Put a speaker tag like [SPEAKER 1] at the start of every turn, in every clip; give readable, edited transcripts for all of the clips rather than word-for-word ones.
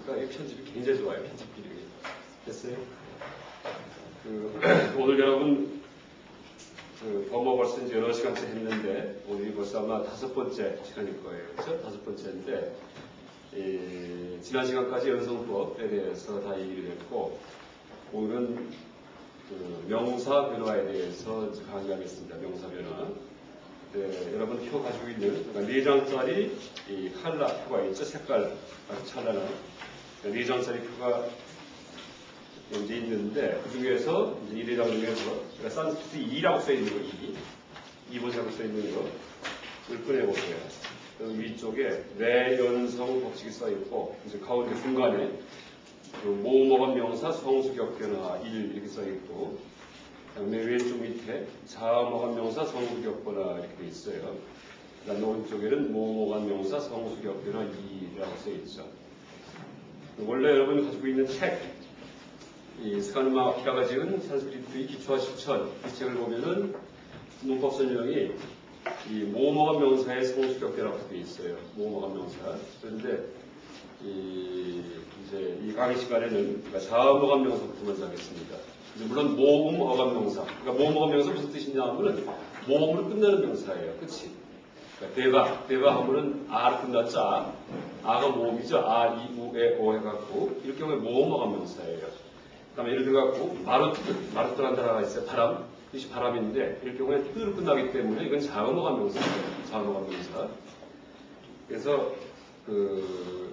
[SPEAKER 1] 보니까 이 편집이 굉장히 좋아요. 편집 기능이. 됐어요? 오늘 여러분 범어 벌써 이제 여러 시간째 했는데 오늘이 벌써 아마 5번째 시간일 거예요. 그렇죠? 5번째인데 지난 시간까지 연성법에 대해서 다 얘기를 했고 오늘은 명사 변화에 대해서 강의하겠습니다. 명사 변화. 네, 여러분 표 가지고 있는 4장짜리 이 칼라 표가 있죠. 색깔 아주 찬란한 4장짜리 표가 이제 있는데 그 중에서 이 4장 중에서 제가 산스크리트 2라고 써 있는 거 2번이라고 써 있는 거를 꺼내보세요. 위쪽에 내연성 법칙이 써 있고 이제 가운데 중간에 모음어감 명사 성수격 변화 1 이렇게 써 있고 그다음에 왼쪽 밑에 자음어감 명사 성수격 변화 이렇게 돼 있어요. 그다음에 오른쪽에는 모음어감 명사 성수격 변화 2라고 써 있죠. 원래 여러분이 가지고 있는 책 이 스카누마 키라가 지은 산스크리트의 기초와 실천 이 책을 보면은 문법 설명이 이 모음어감 명사의 성수격변화라고 되어 있어요. 모음어감 명사. 그런데 이제 이 강의 시간에는 자음어감 명사부터 먼저 하겠습니다. 물론 모음어감 명사. 그러니까 모음어감 명사 무슨 뜻이냐 하면은 모음으로 끝나는 명사예요. 그치? 그러니까 대가 하면은 아로 끝났자. 아가 모음이죠. 아, 이, 우, 에, 오 해갖고 이럴 경우에 모음어감 명사예요. 그 다음에 예를 들어갖고 마루트라는 단어가 있어요. 바람. 뜻이 바람인데 이럴 경우에 뜻으로 끝나기 때문에 이건 자음어감 명사예요. 자음어감 명사. 그래서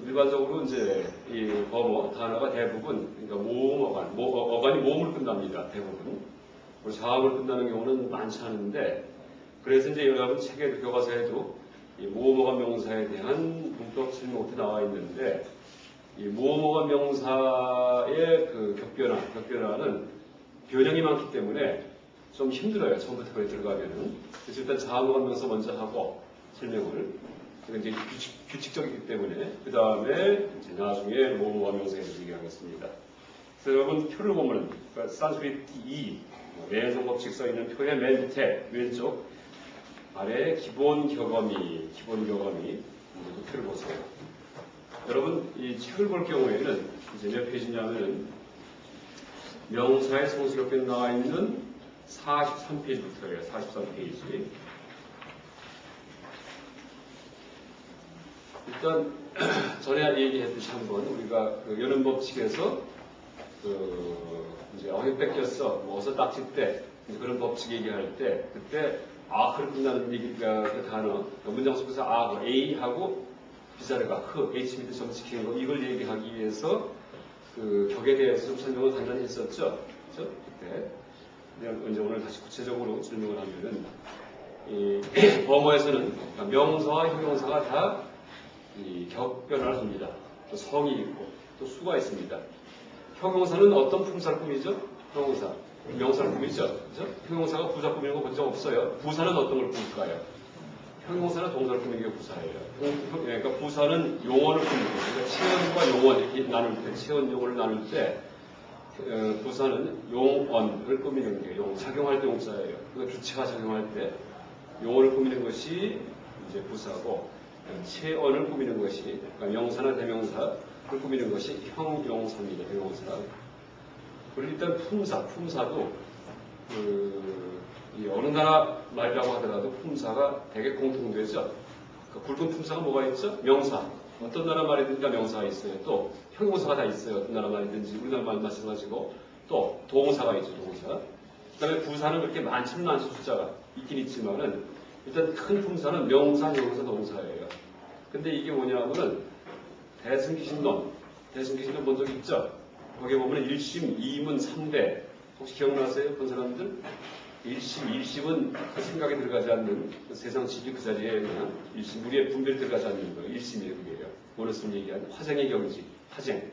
[SPEAKER 1] 일반적으로 이제 이 범어 단어가 대부분 그러니까 모음어간, 어간이 모음으로 끝납니다. 대부분. 그리고 자음으로 끝나는 경우는 많지 않은데 그래서 이제 여러분 책에도 교과서에도 이 모음어간 명사에 대한 문법 설명이 나와 있는데 이 모음어간 명사의 격변화는 변형이 많기 때문에 좀 힘들어요. 처음부터 거기 들어가면은. 그래서 일단 자음어감 명사 먼저 하고 설명을. 이제 규칙적이기 때문에 그 다음에 이제 나중에 모음어감 명사에 대해서 얘기하겠습니다. 그래서 여러분 표를 보면은 그러니까 산스크리트 2 내연성 법칙 써 있는 표의 맨 밑에 왼쪽 아래 기본 격언이 그 표를 보세요. 여러분 이 책을 볼 경우에는 이제 몇 페이지냐면은 명사의 성수격변 나와 있는 43페이지부터예요. 43페이지. 일단 전에 얘기했듯이 한번 우리가 연음 법칙에서 이제 어휘 뺏겼어 어서 딱지 때 이제 그런 법칙 얘기할 때 그때 아크로 끝나는 얘기가 그 단어 문장 속에서 아 A하고 비자르가 H 밑에 점 지키는 거 이걸 얘기하기 위해서 격에 대해서 좀 설명을 간단히 했었죠. 그렇죠? 그때. 이제 오늘 다시 구체적으로 설명을 하면은 이 범어에서는 그러니까 명사와 형용사가 다 이 격변화를 합니다. 또 성이 있고 또 수가 있습니다. 형용사는 어떤 품사를 꾸미죠? 형용사. 명사를 꾸미죠. 그렇죠? 형용사가 부사 꾸미는 거 본 적 없어요. 부사는 어떤 걸 꾸밀까요? 형용사는 동사를 꾸미는 게 부사예요. 그러니까 부사는 용어를 꾸미고 그러니까 체언과 용언 이렇게 나눌 때 체언 용어를 나눌 때 부사는 용언을 꾸미는 게 작용할 때 용자예요. 그러니까 주체가 작용할 때 용어를 꾸미는 것이 이제 부사고 체언을 꾸미는 것이 그러니까 명사나 대명사를 꾸미는 것이 형용사입니다. 형용사. 그리고 일단 품사도 이 어느 나라 말이라고 하더라도 품사가 되게 공통되죠. 그러니까 굵은 품사가 뭐가 있죠? 명사. 어떤 나라 말이든지 명사가 있어요. 또 형용사가 다 있어요. 어떤 나라 말이든지 우리나라 말 마찬가지고 또 동사가 있죠. 동사. 그다음에 부사는 그렇게 많지는 않죠. 숫자가 있긴 있지만은 일단 큰 품사는 명사, 형용사, 동사예요. 근데 이게 뭐냐면은 대승기신론 본 적 있죠? 거기에 보면 1심, 2문, 3대 혹시 기억나세요? 본 사람들? 1심, 1심은 그 생각이 들어가지 않는 그 세상 지기 그 자리에 그냥 1심, 우리의 분별이 들어가지 않는 거예요. 1심이 그게요. 오늘씀 얘기한 화생의 경지, 화생.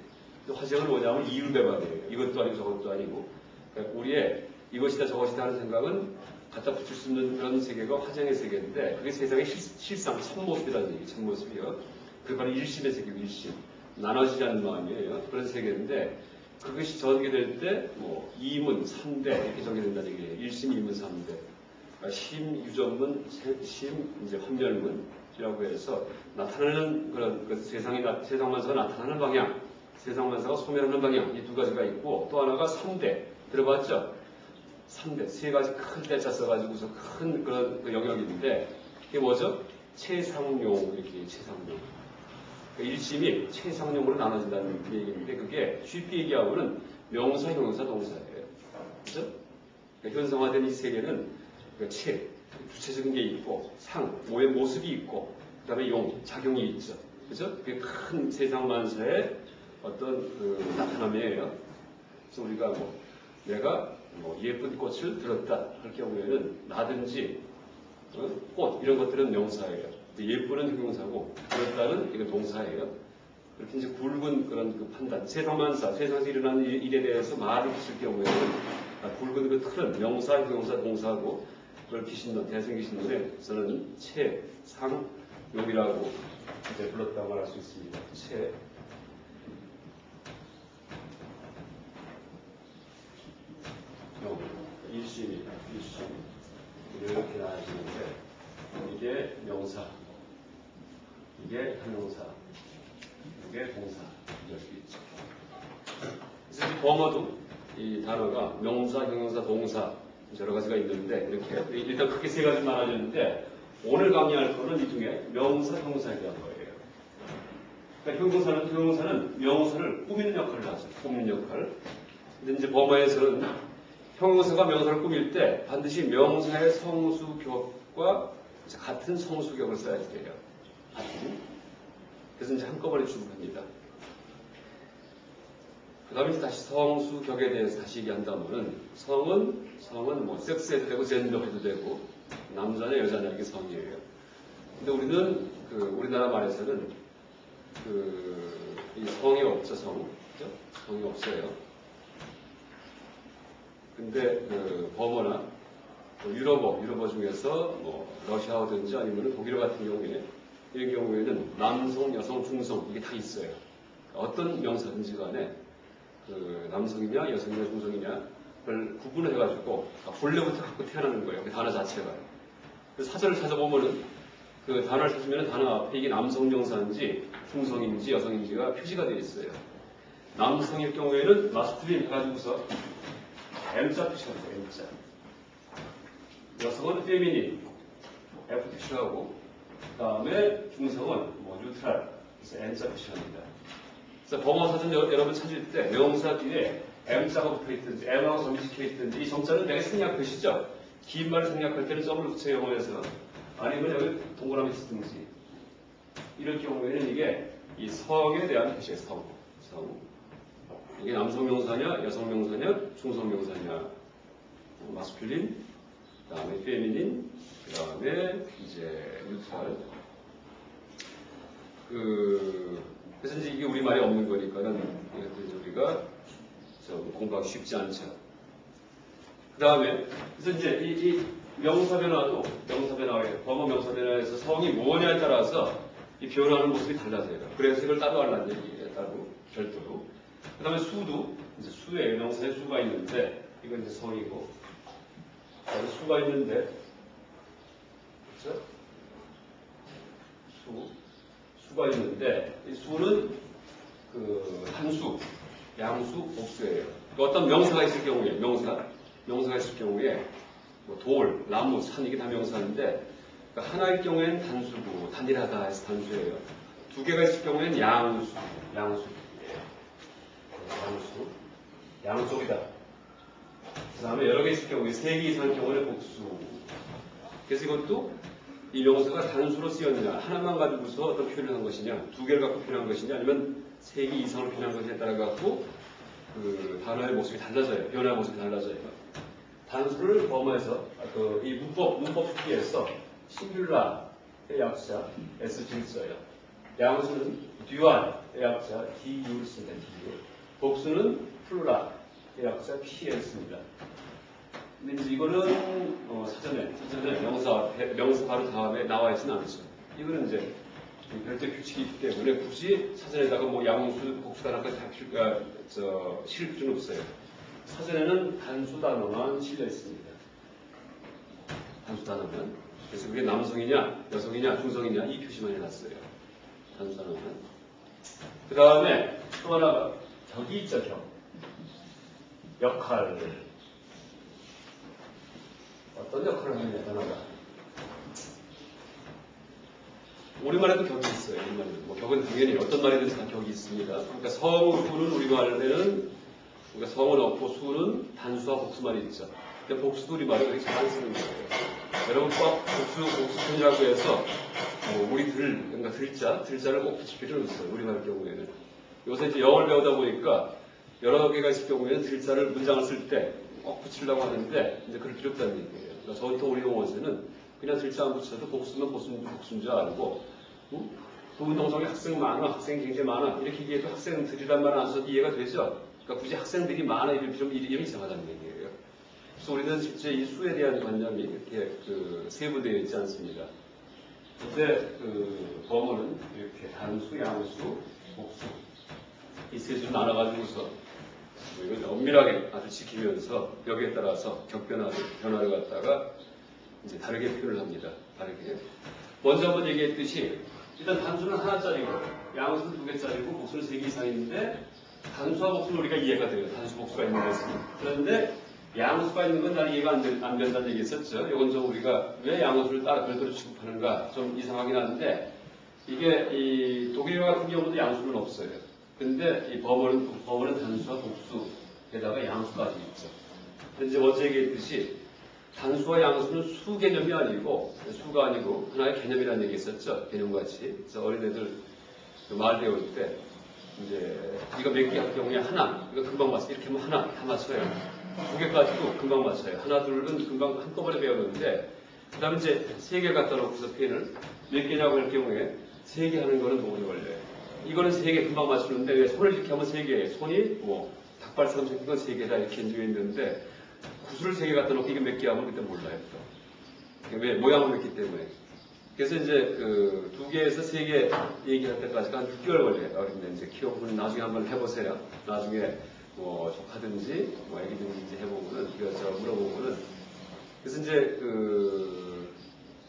[SPEAKER 1] 화생은 뭐냐면 이율배반이에요. 이것도 아니고 저것도 아니고. 그러니까 우리의 이것이다 저것이다 하는 생각은 갖다 붙일 수 있는 그런 세계가 화생의 세계인데 그게 세상의 실상, 참모습이라는 얘기, 참모습이요. 그게 바로 1심의 세계고 1심. 나눠지지 않는 마음이에요. 그런 세계인데 그것이 전개될 때 뭐 2문, 3대 이렇게 전개된다는 얘기예요. 1심, 2문, 3대. 그러니까 심, 유전문, 심, 이제 환멸문이라고 해서 나타나는 그런 세상만서 나타나는 방향 세상만사가 소멸하는 방향, 이 두 가지가 있고, 또 하나가 3대. 들어봤죠? 3대. 세 가지 큰 대자 써가지고서 큰 그런 그 영역인데, 이게 뭐죠? 최상용, 이렇게 최상용. 일심이 최상용으로 나눠진다는 얘기인데, 그게 쉽게 얘기하면은 명사, 형용사, 동사예요. 그죠? 그러니까 현상화된 이 세 개는 체, 주체적인 게 있고, 상, 모의 모습이 있고, 그 다음에 용, 작용이 있죠. 그죠? 그게 큰 세상만사의 어떤 그 나타남이에요. 그래서 우리가 내가 예쁜 꽃을 들었다 할 경우에는 나든지 꽃 이런 것들은 명사예요. 예쁘는 형용사고 들었다는 이건 동사예요. 그렇게 이제 굵은 그런 그 판단, 세상만사, 세상에서 일어나는 일에 대해서 말을 붙일 경우에는 굵은 그 틀은 명사, 형용사, 동사고 그걸 귀신론, 대승귀신론에서는 체, 상, 용이라고 이제 불렀다고 말할 수 있습니다. 체, 용, 일심이다. 일심 이렇게 나눠지는데 이게 명사, 이게 형용사, 이게 동사 이렇게 있죠. 그래서 이 범어도 이 단어가 명사, 형용사, 동사 여러 가지가 있는데 이렇게 일단 크게 세 가지 나눠졌는데 오늘 강의할 거는 이 중에 명사, 형용사에 대한 거예요. 그러니까 형용사는 명사를 꾸미는 역할을 하죠. 꾸미는 역할. 근데 이제 범어에서는 형용사가 명사를 꾸밀 때 반드시 명사의 성수격과 같은 성수격을 써야 돼요. 같은. 그래서 이제 한꺼번에 주목합니다. 그 다음에 다시 성수격에 대해서 다시 얘기한다면은 성은 뭐 섹스해도 되고 젠더 해도 되고 남자냐 여자냐 이게 성이에요. 근데 우리는 우리나라 말에서는 이 성이 없죠. 그죠? 성이 없어요. 근데 범어나 유럽어 중에서 러시아어든지 아니면 독일어 같은 경우에 이런 경우에는 남성, 여성, 중성 이게 다 있어요. 어떤 명사든지 간에 남성이냐 여성이냐 중성이냐를 구분해가지고 본래부터 갖고 태어나는 거예요. 그 단어 자체가. 그래서 사전을 찾아보면은 그 단어를 찾으면 단어 앞에 이게 남성 명사인지 중성인지 여성인지가 표시가 되어 있어요. 남성일 경우에는 마스쿠린 해가지고서 M자 표시가 돼요. M자. 여성은 페미닌 F 표시하고 그 다음에 중성은 뉴트럴 그래서 N자 표시합니다. 그래서 범어 사전 여러분 찾을 때 명사 뒤에 M자가 붙어있든지 M하고 점이 찍혀있든지 이 점자는 내가 생략 표시죠. 긴 말을 생략할 때는 점을 붙여요. 영어에서 아니면 여기 동그라미 쓰든지 이럴 경우에는 이게 이 성에 대한 표시예요. 성. 이게 남성 명사냐 여성 명사냐 중성 명사냐 마스큘린 그 다음에 페미닌 그 다음에 이제 뉴트럴 그래서 이제 이게 우리말이 없는 거니까는 이것도 우리가 좀 공부하기 쉽지 않죠. 그 다음에 그래서 이제 이 명사 변화도 범어 명사 변화에서 성이 뭐냐에 따라서 이 변화하는 모습이 달라져요. 그래서 이걸 따로 하려는 얘기예요. 따로 별도로. 그 다음에 수도 이제 수에 명사에 수가 있는데 이건 이제 성이고 수가 있는데 그렇죠? 수가 있는데 이 수는 한수, 양수, 복수예요. 어떤 명사가 있을 경우에 명사가 있을 경우에 돌, 나무, 산 이게 다 명사인데 하나일 경우에는 단수고 단일하다 해서 단수예요. 두 개가 있을 경우에는 양수. 양쪽이다. 그 다음에 여러 개 있을 경우에 세 개 이상의 경우에는 복수. 그래서 이것도 이 명사가 단수로 쓰였느냐, 하나만 가지고서 어떤 표현을 한 것이냐, 두 개를 갖고 표현한 것이냐, 아니면 세 개 이상으로 표현한 것이냐에 따라 갖고 단어의 모습이 달라져요. 변화의 모습이 달라져요. 단수를 범어해서 이 문법 수기에서 싱귤라의 약자 SG를 써요. 양수는 듀알의 약자 DU를 씁니다. DU. 복수는 플루라의 약자 PL 씁니다. 근데 이제 이거는 사전에 명사 바로 다음에 나와 있지는 않죠. 이거는 이제 별도 규칙이 있기 때문에 굳이 사전에다가 양수, 복수 단어까지 다 실을 필요는 없어요. 사전에는 단수 단어만 실려 있습니다. 단수 단어만. 그래서 그게 남성이냐, 여성이냐, 중성이냐 이 표시만 해놨어요. 단수 단어만. 그 다음에 또 하나가 격이 있죠, 격. 역할. 어떤 역할을 하느냐, 단어가. 우리말에도 격이 있어요, 우리말에도. 뭐 격은 당연히 어떤 말이든지 다 격이 있습니다. 그러니까 성수는 우리말에는, 그러니까 성은 없고 수는 단수와 복수말이 있죠. 그러니까 복수도 우리말에 그렇게 잘 쓰는 거예요. 여러분 꼭 복수편이라고 해서 뭐 우리들, 그러니까 들자를 꼭 붙일 필요는 없어요. 우리말 경우에는. 요새 이제 영어를 배우다 보니까 여러 개가 있을 경우에는 들자를 문장을 쓸 때 꼭 붙이려고 하는데 이제 그럴 필요 없다는 얘기예요. 그러니까 저부터 우리 용어에서는 그냥 들자 안 붙여도 복수면 복수인 줄 알고 그 운동성에 학생 많아, 학생 굉장히 많아 이렇게 얘기해도 학생들이란 말 안 써도 이해가 되죠. 그러니까 굳이 학생들이 많아 이름이 좀 이상하다는 얘기예요. 그래서 우리는 실제 이 수에 대한 관념이 이렇게 세부되어 있지 않습니다. 근데 범어는 이렇게 단수, 양수, 복수 이 세 줄 나눠가지고서 이걸 엄밀하게 아주 지키면서 여기에 따라서 변화를 갖다가 이제 다르게 표현을 합니다. 다르게. 먼저 한번 얘기했듯이 일단 단수는 하나짜리고 양수는 두 개짜리고 복수는 세 개 이상인데 단수와 복수는 우리가 이해가 돼요. 단수 복수가 있는 것은. 그런데 양수가 있는 건 난 이해가 안 된다는 얘기 했었죠. 이건 좀 우리가 왜 양수를 따로 별도로 취급하는가 좀 이상하긴 한데 이게 이 독일어 같은 경우도 양수는 없어요. 근데 이 범어는 단수와 복수 게다가 양수까지 있죠. 이제 어제 얘기했듯이 단수와 양수는 수 개념이 아니고 수가 아니고 하나의 개념이라는 얘기 했었죠. 개념같이. 그래서 어린애들 말 배울 때 이제 이거 몇 개 할 경우에 하나 이거 금방 맞춰 이렇게 하면 하나 다 맞춰요. 두 개까지도 금방 맞춰요. 하나 둘은 금방 한꺼번에 배우는데 그 다음에 이제 세 개 갖다 놓고서 표현을 몇 개냐고 할 경우에 세 개 하는 거는 너무 오래 걸려요. 이거는 세 개 금방 맞추는데 왜 손을 이렇게 하면 세 개예요. 손이 뭐 닭발처럼 생긴 건 세 개다 이렇게 되어 있는데 구슬을 세 개 갖다 놓고 이게 몇 개 하면 그때 몰라요. 또. 왜 모양을 맺기 때문에. 그래서 이제 두 개에서 세 개 얘기할 때까지가 한 6개월 걸려요. 어린데 이제 키워보면 나중에 한번 해보세요. 나중에 뭐 조카든지 뭐 애기든지 해보고는 이것저것 물어보고는 그래서 이제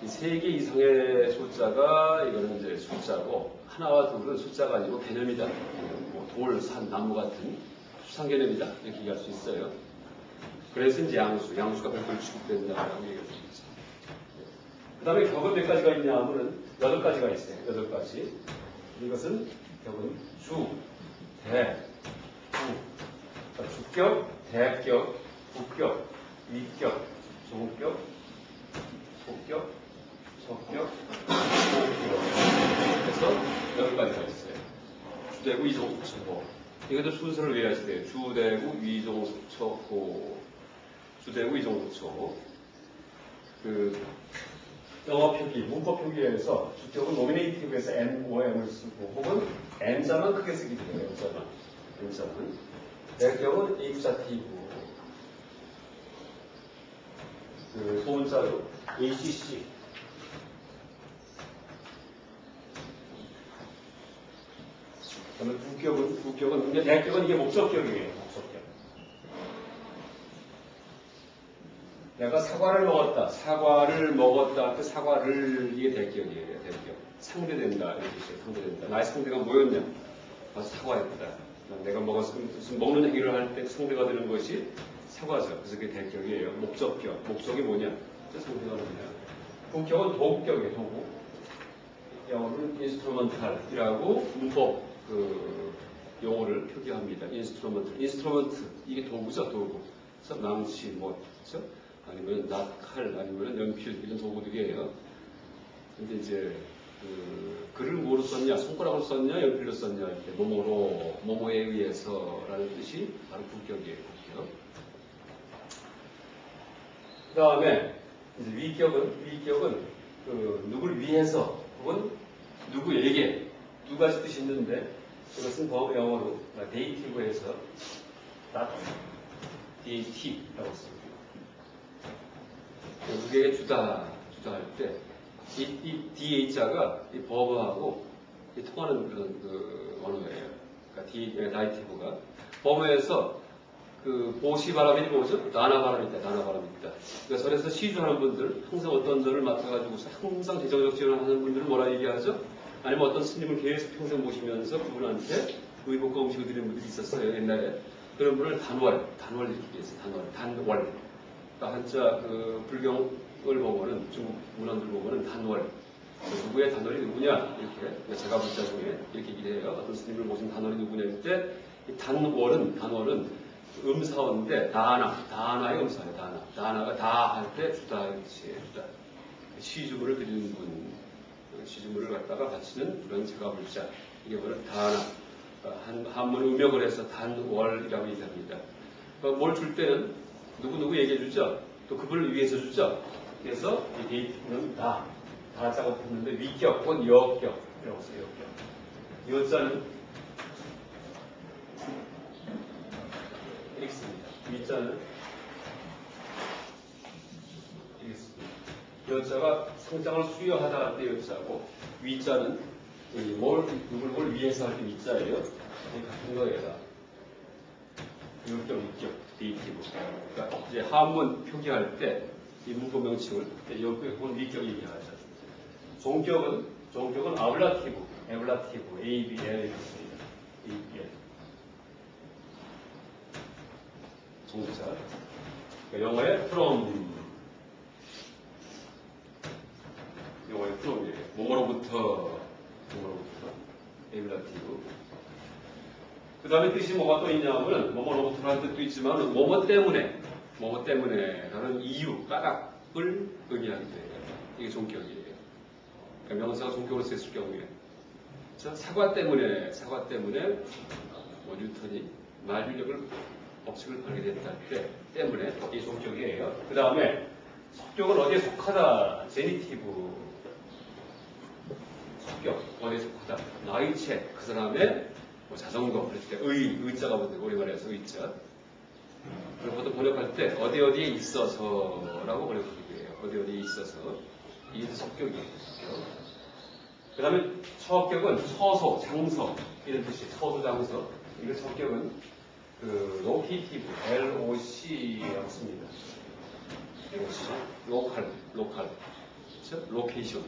[SPEAKER 1] 이 세 개 이상의 숫자가 이거는 이제 숫자고 하나와 둘은 숫자가 아니고 개념이다. 뭐 돌, 산, 나무 같은 수상 개념이다. 이렇게 얘기할 수 있어요. 그래서 이제 양수가 별도로 취급된다라고 얘기할 수 있죠. 그 다음에 격은 몇 가지가 있냐 하면은 8가지가 있어요. 8가지. 이것은 격은 주, 대, 부. 주격, 대격, 부격, 위격, 종격, 소격, 석격, 소격. 그래서 8가지가 있어요. 주대구, 이종, 속초. 이것도 순서를 외워야지 돼요. 주대구, 위종, 속초, 호. 주대구, 이종, 속초. 영어 표기, 문법 표기에서 주격은 노미네이티브에서 NOM을 쓰고 혹은 N자만 크게 쓰게 돼요. N자만. 대격은 액자티브. 소문자로 ACC. 그다음에 부격은 이게 대격은 이게 목적격이에요. 목적격. 내가 사과를 먹었다. 그 사과를 이게 대격이에요. 대격. 상대된다. 이렇게 뜻이에요. 상대된다. 나의 상대가 뭐였냐? 사과였다. 내가 무슨 먹는 행위를 할 때 상대가 되는 것이 사과죠. 그래서 그게 대격이에요. 목적격. 목적이 뭐냐? 상대가 뭐냐? 부격은 도구격이에요. 도구. 영어는 인스트루먼탈이라고 문법 용어를 표기합니다. 인스트루먼트. 이게 도구죠. 도구. 그래서 망치, 그렇죠? 아니면 칼, 아니면 연필 이런 도구들이에요. 근데 이제 글을 뭐로 썼냐, 손가락으로 썼냐, 연필로 썼냐 할 때 뭐뭐에 의해서라는 뜻이 바로 부격이에요. 부격. 그 다음에 이제 위격은 누구를 위해서 혹은 누구에게 두 가지 뜻이 있는데 이것은 영어로 데이티브에서 DAT라고 씁니다. 누구에게 주다 할 때 이 DH자가 이 버브하고 통하는 그런 언어예요. 그러니까 다이티브가 버브에서 보시 바람이 뭐죠? 나나 바람이 있다. 그러니까 절에서 시주하는 분들 항상 어떤 절을 맡아가지고서 항상 재정적 지원을 하는 분들은 뭐라 얘기하죠? 아니면 어떤 스님을 계속 평생 모시면서 그분한테 의복과 음식을 드리는 분들이 있었어요, 옛날에. 그런 분을 단월 이렇게 얘기했어요. 단월. 그러니까 한자 그 불경을 보면은, 중국 문헌들 보면은 단월. 누구의 단월이 누구냐? 이렇게. 제가 볼 자 중에 이렇게 얘기를 해요. 어떤 스님을 모신 단월이 누구냐 할 때, 이 단월은 음사어인데, 다나의 음사예요, 다나가 다 할 때 주다, 이렇지, 주다. 시주물을 드리는 분, 시주물을 갖다가 바치는 그런 제가 볼 자. 이게 바로 다나. 한문 음역을 해서 단월이라고 얘기합니다. 뭘 줄 때는 누구 얘기해 주죠. 또 그분을 위해서 주죠. 그래서 이 데이트는 다자가 붙는데 위격 혹은 여격이라고 써요. 여격. 여자는 X입니다. 위자는 X입니다. 여자가 성장을 수여하다 할 때 여자고, 위자는 누굴 위해서 할 때 위자예요. 같은 거예요. 위격, 데이티브. 그러니까 이제 한문 표기할 때 이 문법 명칭을 여격 혹은 위격 얘기하죠. 종격은 아블라티브, ABL 있습니다. ABL. 종자. 그러니까 영어의 from. 영어의 from이에요. 뭐로부터. 에블라티브. 그 다음에 뜻이 뭐가 또 있냐면은, 뭐로부터라는 뜻도 있지만, 뭐뭐 때문에라는 이유, 까닭을 의미하기도 해요. 이게 종격이에요. 그러니까 명사가 종격으로 쓰였을 경우에. 사과 때문에, 뉴턴이 만유력을 법칙을 발견했다 할 때, 때문에, 이게 종격이에요. 그 다음에, 속격은 어디에 속하다, 제니티브. 속격, 어디에 속하다. 나이체, 그 사람의 자전거, 그럴 때 의자가 붙는 거, 우리말에서 의자. 그리고 보통 번역할 때 어디에 있어서라고 번역하기도 해요. 어디에 있어서. 이게 속격이에요. 그 다음에 처격은 처소, 장소 이런 뜻이에요. 처소, 장소. 이거 처격은 그 로케이티브, LOC라고 씁니다. 로컬, 그렇죠? 로케이션.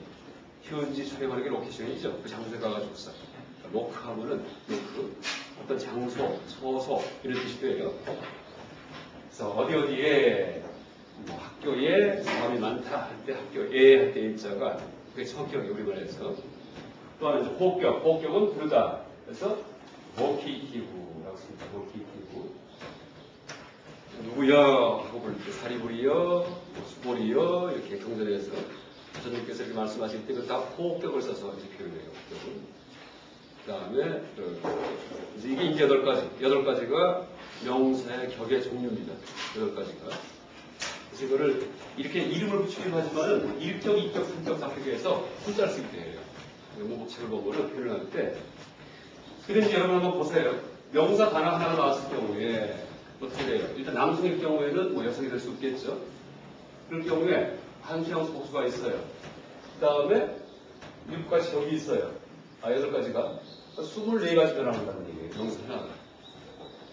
[SPEAKER 1] 현지 촬영하는 게 로케이션이죠. 그 장소에 가가지고서. 로크하면은 어떤 장소, 처소 이런 뜻이 돼요. 그래서 어디에 학교에 사람이 많다 할 때 학교에 할 때 일자가 그게 성격이 우리말에서. 또 하나 이제 호격은 부르다. 그래서 모키티브라고 씁니다. 모키티브. 누구야 하고 부를 때 사리불이여, 수보리여 이렇게 경전에서 전님께서 이렇게 말씀하실 때 다 호격을 써서 이제 표현해요. 그 다음에 이제 이게 8가지가 명사의 격의 종류입니다. 8가지가. 그래서 이거를 이렇게 이름을 붙이기도 하지만 1격, 2격, 3격, 4격에 해서 숫자를 쓰기도 해요. 문법책을 보고는 표현할 때. 그런지 여러분 한번 보세요. 명사 단어 하나가 나왔을 경우에 어떻게 돼요? 일단 남성일 경우에는 여성이 될 수 없겠죠. 그럴 경우에 한수형수 복수가 있어요. 그 다음에 6가지 격이 있어요. 8가지가. 24가지 변화한다는 얘기예요. 명사 하나가.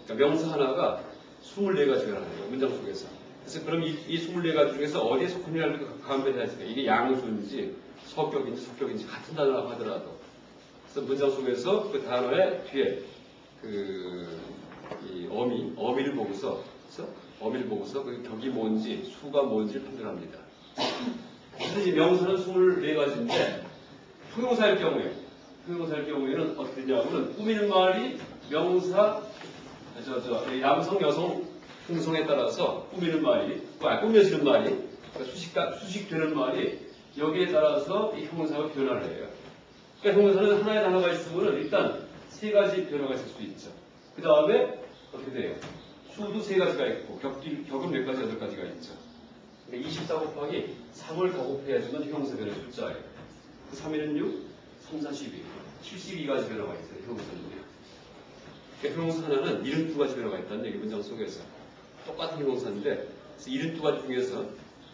[SPEAKER 1] 그러니까 명사 하나가 24가지 변화해요. 문장 속에서. 그래서 그럼 이 24가지 중에서 어디에 속하느냐를 감별해야지 돼요. 이게 양수인지 석격인지 같은 단어라고 하더라도. 그래서 문장 속에서 그 단어의 뒤에 이 어미를 보고서 그 격이 뭔지 수가 뭔지 판단합니다. 그래서 이 명사는 24가지인데 형용사일 경우에는 어떻게 되냐면은 꾸미는 말이 명사 남성 여성 형성에 따라서 꾸미는 말이 꾸며지는 말이 그러니까 수식되는 말이 여기에 따라서 이 형용사가 변화를 해요. 그러니까 형용사는 하나의 단어가 있으면 일단 3가지 변화가 있을 수 있죠. 그 다음에 어떻게 돼요? 수도 3가지가 있고 격은 몇 가지 8가지가 있죠. 그러니까 24 곱하기 3을 더 곱해야지만 형용사 변화 숫자예요. 그 3일은 6, 3, 4, 12. 72가지 변화가 있어요. 형용사는요. 그러니까 형용사 하나는 72가지 변화가 있다는 얘기 문장 속에서. 똑같은 형용사인데 72가지 중에서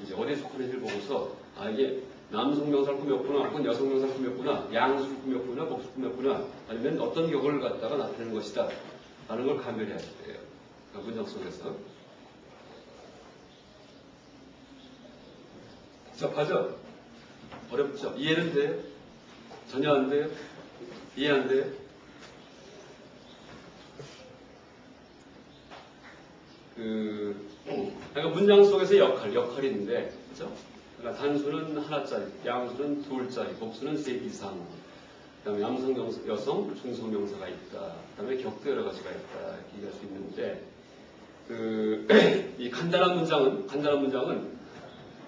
[SPEAKER 1] 이제 어디에 속하는지를 보고서 이게 남성 명사를 꾸몄구나, 혹은 여성 명사를 꾸몄구나, 양수를 꾸몄구나, 복수를 꾸몄구나, 아니면 어떤 격을 갖다가 나타내는 것이다 라는 걸 감별해야 돼요. 그러니까 문장 속에서. 복잡하죠? 어렵죠? 이해는 돼요? 전혀 안 돼요? 이해 안 돼요? 그러니까 문장 속에서 역할인데, 그죠? 그러니까 단수는 하나짜리, 양수는 둘짜리, 복수는 셋 이상. 그다음에 남성, 여성, 중성 명사가 있다. 그다음에 격도 여러 가지가 있다. 이렇게 얘기할 수 있는데, 이 간단한 문장은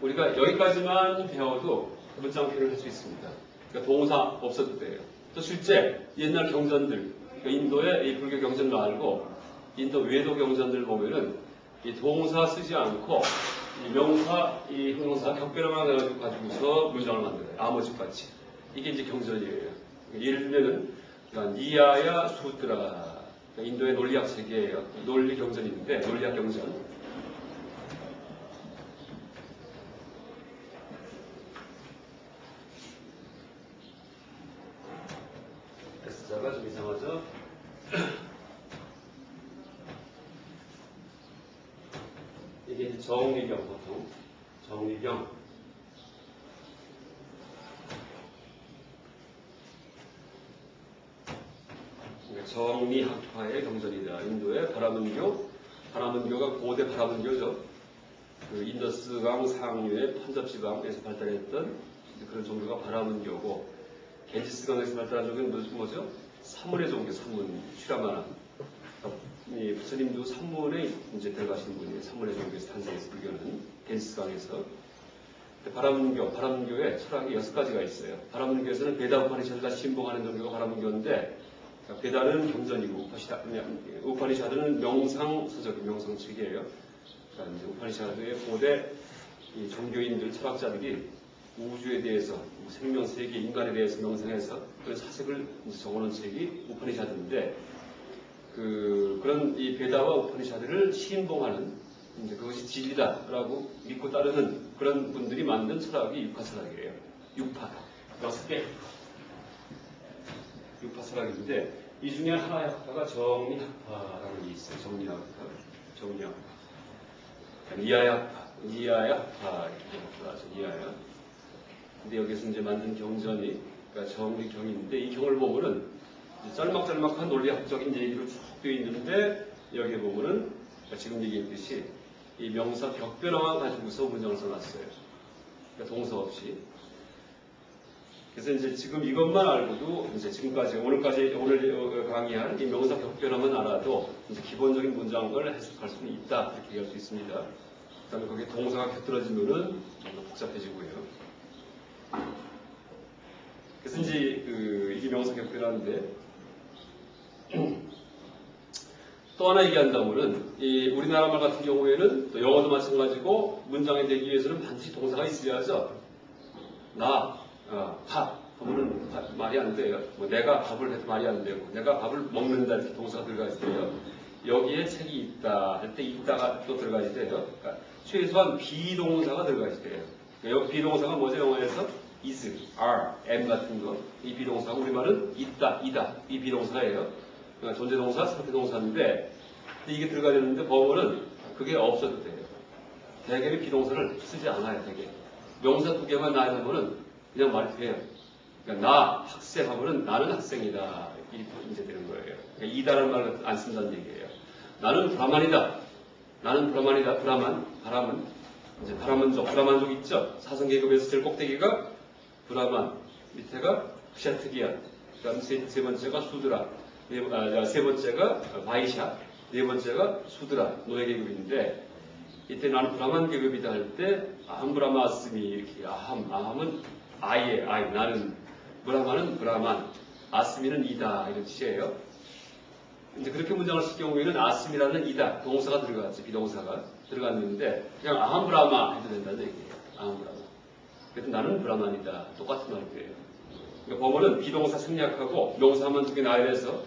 [SPEAKER 1] 우리가 여기까지만 배워도 문장 표현을 할 수 있습니다. 그러니까 동사 없어도 돼요. 또 실제 옛날 경전들, 그러니까 인도의 이 불교 경전 말고 인도 외도 경전들 보면은 이 동사 쓰지 않고 이 명사, 이 형용사 격변어만 가지고서 문장을 만들어요. 아모집같이. 이게 이제 경전이에요. 예를 들면은 니야야 수드라. 그러니까 인도의 논리학 세계예요. 논리 경전인데 논리학 경전. S자가 좀 이상하죠? 이게 이제 정리경 보통 정리경 정리학파의 경전이다. 인도의 바라문교가 고대 바라문교죠. 그 인더스강 상류의 판잡지방에서 발달했던 그런 종교가 바라문교고, 겐지스강에서 발달한 종교는 뭐죠? 사문의 종교, 사문, 슈라마나. 이 부처님도 산문에 이제 들어가신 분이에요. 산문의 종교에서 탄생해서 불교는 겐지스강에서. 바라문교에 철학이 6가지가 있어요. 바라문교에서는 베다 우파니샤드가 신봉하는 종교가 바라문교인데, 베다는 경전이고 우파니샤드는 명상서적, 명상책이에요. 그러니까 이제 우파니샤드의 고대 이 종교인들, 철학자들이 우주에 대해서, 생명, 세계, 인간에 대해서 명상해서 그런 사색을 적어놓은 책이 우파니샤드인데, 그런 이 베다와 우파니샤드를 신봉하는, 이제 그것이 진리다라고 믿고 따르는 그런 분들이 만든 철학이 육파 철학이에요. 육파. 6개. 육파 철학인데, 이 중에 하나의 학파가 정리학파라는 게 있어요. 정리학파. 이하야학파. 이하야학파. 이렇게 하죠. 이하야. 근데 여기서 이제 만든 경전이, 그러니까 정리경인데, 이 경을 보면은 짤막짤막한 논리학적인 얘기로 쭉 되어 있는데, 여기에 보면은 지금 얘기했듯이 이 명사 격변어만 가지고서 문장을 써놨어요. 그러니까 동사 없이. 그래서 이제 지금 이것만 알고도 이제 지금까지 오늘 강의한 이 명사 격변어만 알아도 이제 기본적인 문장을 해석할 수는 있다, 이렇게 얘기할 수 있습니다. 그다음에 거기에 동사가 곁들어지면은 좀 더 복잡해지고요. 그래서 이제 이게 명사 격변어인데, 또 하나 얘기한다면은 이 우리나라 말 같은 경우에는 또 영어도 마찬가지고 문장이 되기 위해서는 반드시 동사가 있어야죠. 밥 하면은 말이 안 돼요. 뭐 내가 밥을 해도 말이 안 되고, 내가 밥을 먹는다 이렇게 동사가 들어가야 돼요. 여기에 책이 있다 할 때 있다가 또 들어가야 돼요. 그러니까 최소한 비동사가 들어가야 돼요. 여기 비동사가 뭐죠? 영어에서 is, are, am 같은 거. 이 비동사가 우리말은 있다, 이다. 이 비동사예요. 그러니까 존재동사, 상태동사인데, 이게 들어가야 되는데 법원은 그게 없어도 돼요. 대개는 비동사를 쓰지 않아요. 대개 명사 2개만 나오면은 그냥 말이 돼요. 그러니까 나 학생 하면은 나는 학생이다, 이렇게 이제 되는 거예요. 그러니까 이다라는 말을 안 쓴다는 얘기예요. 나는 브라만이다. 바람은 이제 브라만족 있죠. 사성계급에서 제일 꼭대기가 브라만, 밑에가 kshatriya, 그다음 세 번째가 수드라, 세 번째가 바이샤, 네 번째가 수드라, 노예계급인데, 이때 나는 브라만 계급이다 할 때 아함브라마 아스미, 이렇게 아함은 아이에 아이, 나는, 브라만은 브라만, 아스미는 이다, 이런 뜻이에요. 이제 그렇게 문장을 쓸 경우에는 아스미라는 이다, 동사가 들어갔죠. 비동사가 들어갔는데 그냥 아함브라마 해도 된다는 얘기예요. 아함브라마. 그래도 나는 브라만이다, 똑같은 말이에요. 그러니까 법원은 비동사 생략하고 명사만 2개 나야 돼서,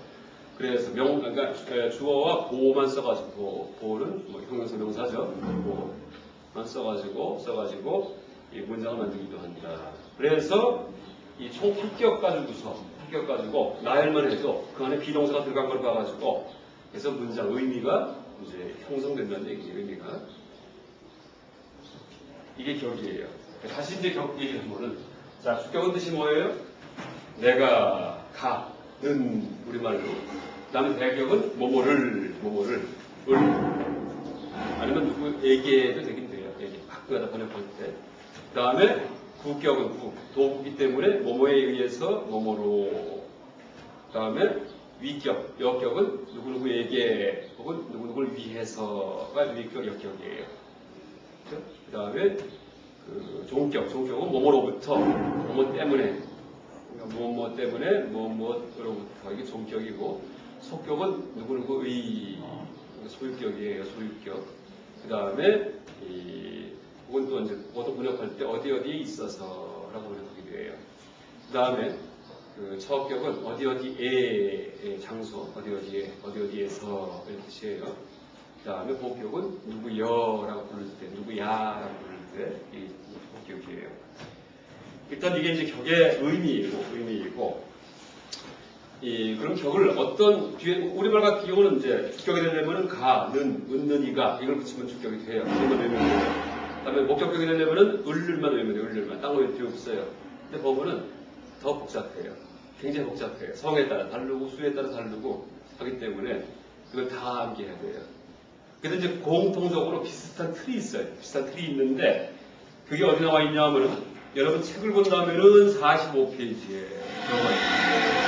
[SPEAKER 1] 그래서 그러니까 주어와 보호만 써가지고, 보호는 뭐 형용사 명사죠. 보호만 써가지고 이 문장을 만들기도 한다. 그래서 이 총 8격 가지고 나열만 해도 그 안에 비동사가 들어간 걸 봐가지고, 그래서 문장 의미가 이제 형성된다는 얘기예요. 의미가. 이게 격이에요. 다시 이제 격 얘기를 하면은, 자, 주격은 뜻이 뭐예요? 내가 가는 우리말로. 그 다음에 대격은 뭐뭐를 을 아니면 누구에게도 되긴 돼요. 에게 바꾸다 번역할 때. 그 다음에 구격은 도구기 때문에 뭐뭐에 의해서 뭐뭐로. 그 다음에 위격, 역격은 누구누구에게 혹은 누구누구를 위해서가 위격, 역격이에요. 그 다음에 종격은 뭐뭐로부터, 뭐뭐 때문에, 뭐뭐 때문에, 뭐뭐로부터 이게 종격이고, 속격은 누구누구의 소유격이에요. 소유격. 그 다음에 혹은 또 이제 보통 번역할 때 어디에 있어서라고 번역하기도 해요. 그 다음에 처격은 어디에 장소, 어디에서 이런 뜻이에요. 그 다음에 복격은 누구여라고 부를 때, 누구야라고 부를 때 이 복격이에요. 일단 이게 이제 격의 의미이고 그런 격을 어떤 뒤에 우리말 같은 경우는 이제 주격이 되려면은 가는, 은는이가 이걸 붙이면 주격이 돼요. 이것만 외우면 돼요. 그다음에 목격격이 되려면은 을만 외우면 돼요. 을만 딴 거 외울 필요 없어요. 근데 법문은 더 복잡해요. 굉장히 복잡해요. 성에 따라 다르고 수에 따라 다르고 하기 때문에 그걸 다 암기해야 돼요. 그래서 이제 공통적으로 비슷한 틀이 있어요. 비슷한 틀이 있는데 그게 어디 나와 있냐 하면은 여러분 책을 본다면은 45페이지에 들어가 있어요.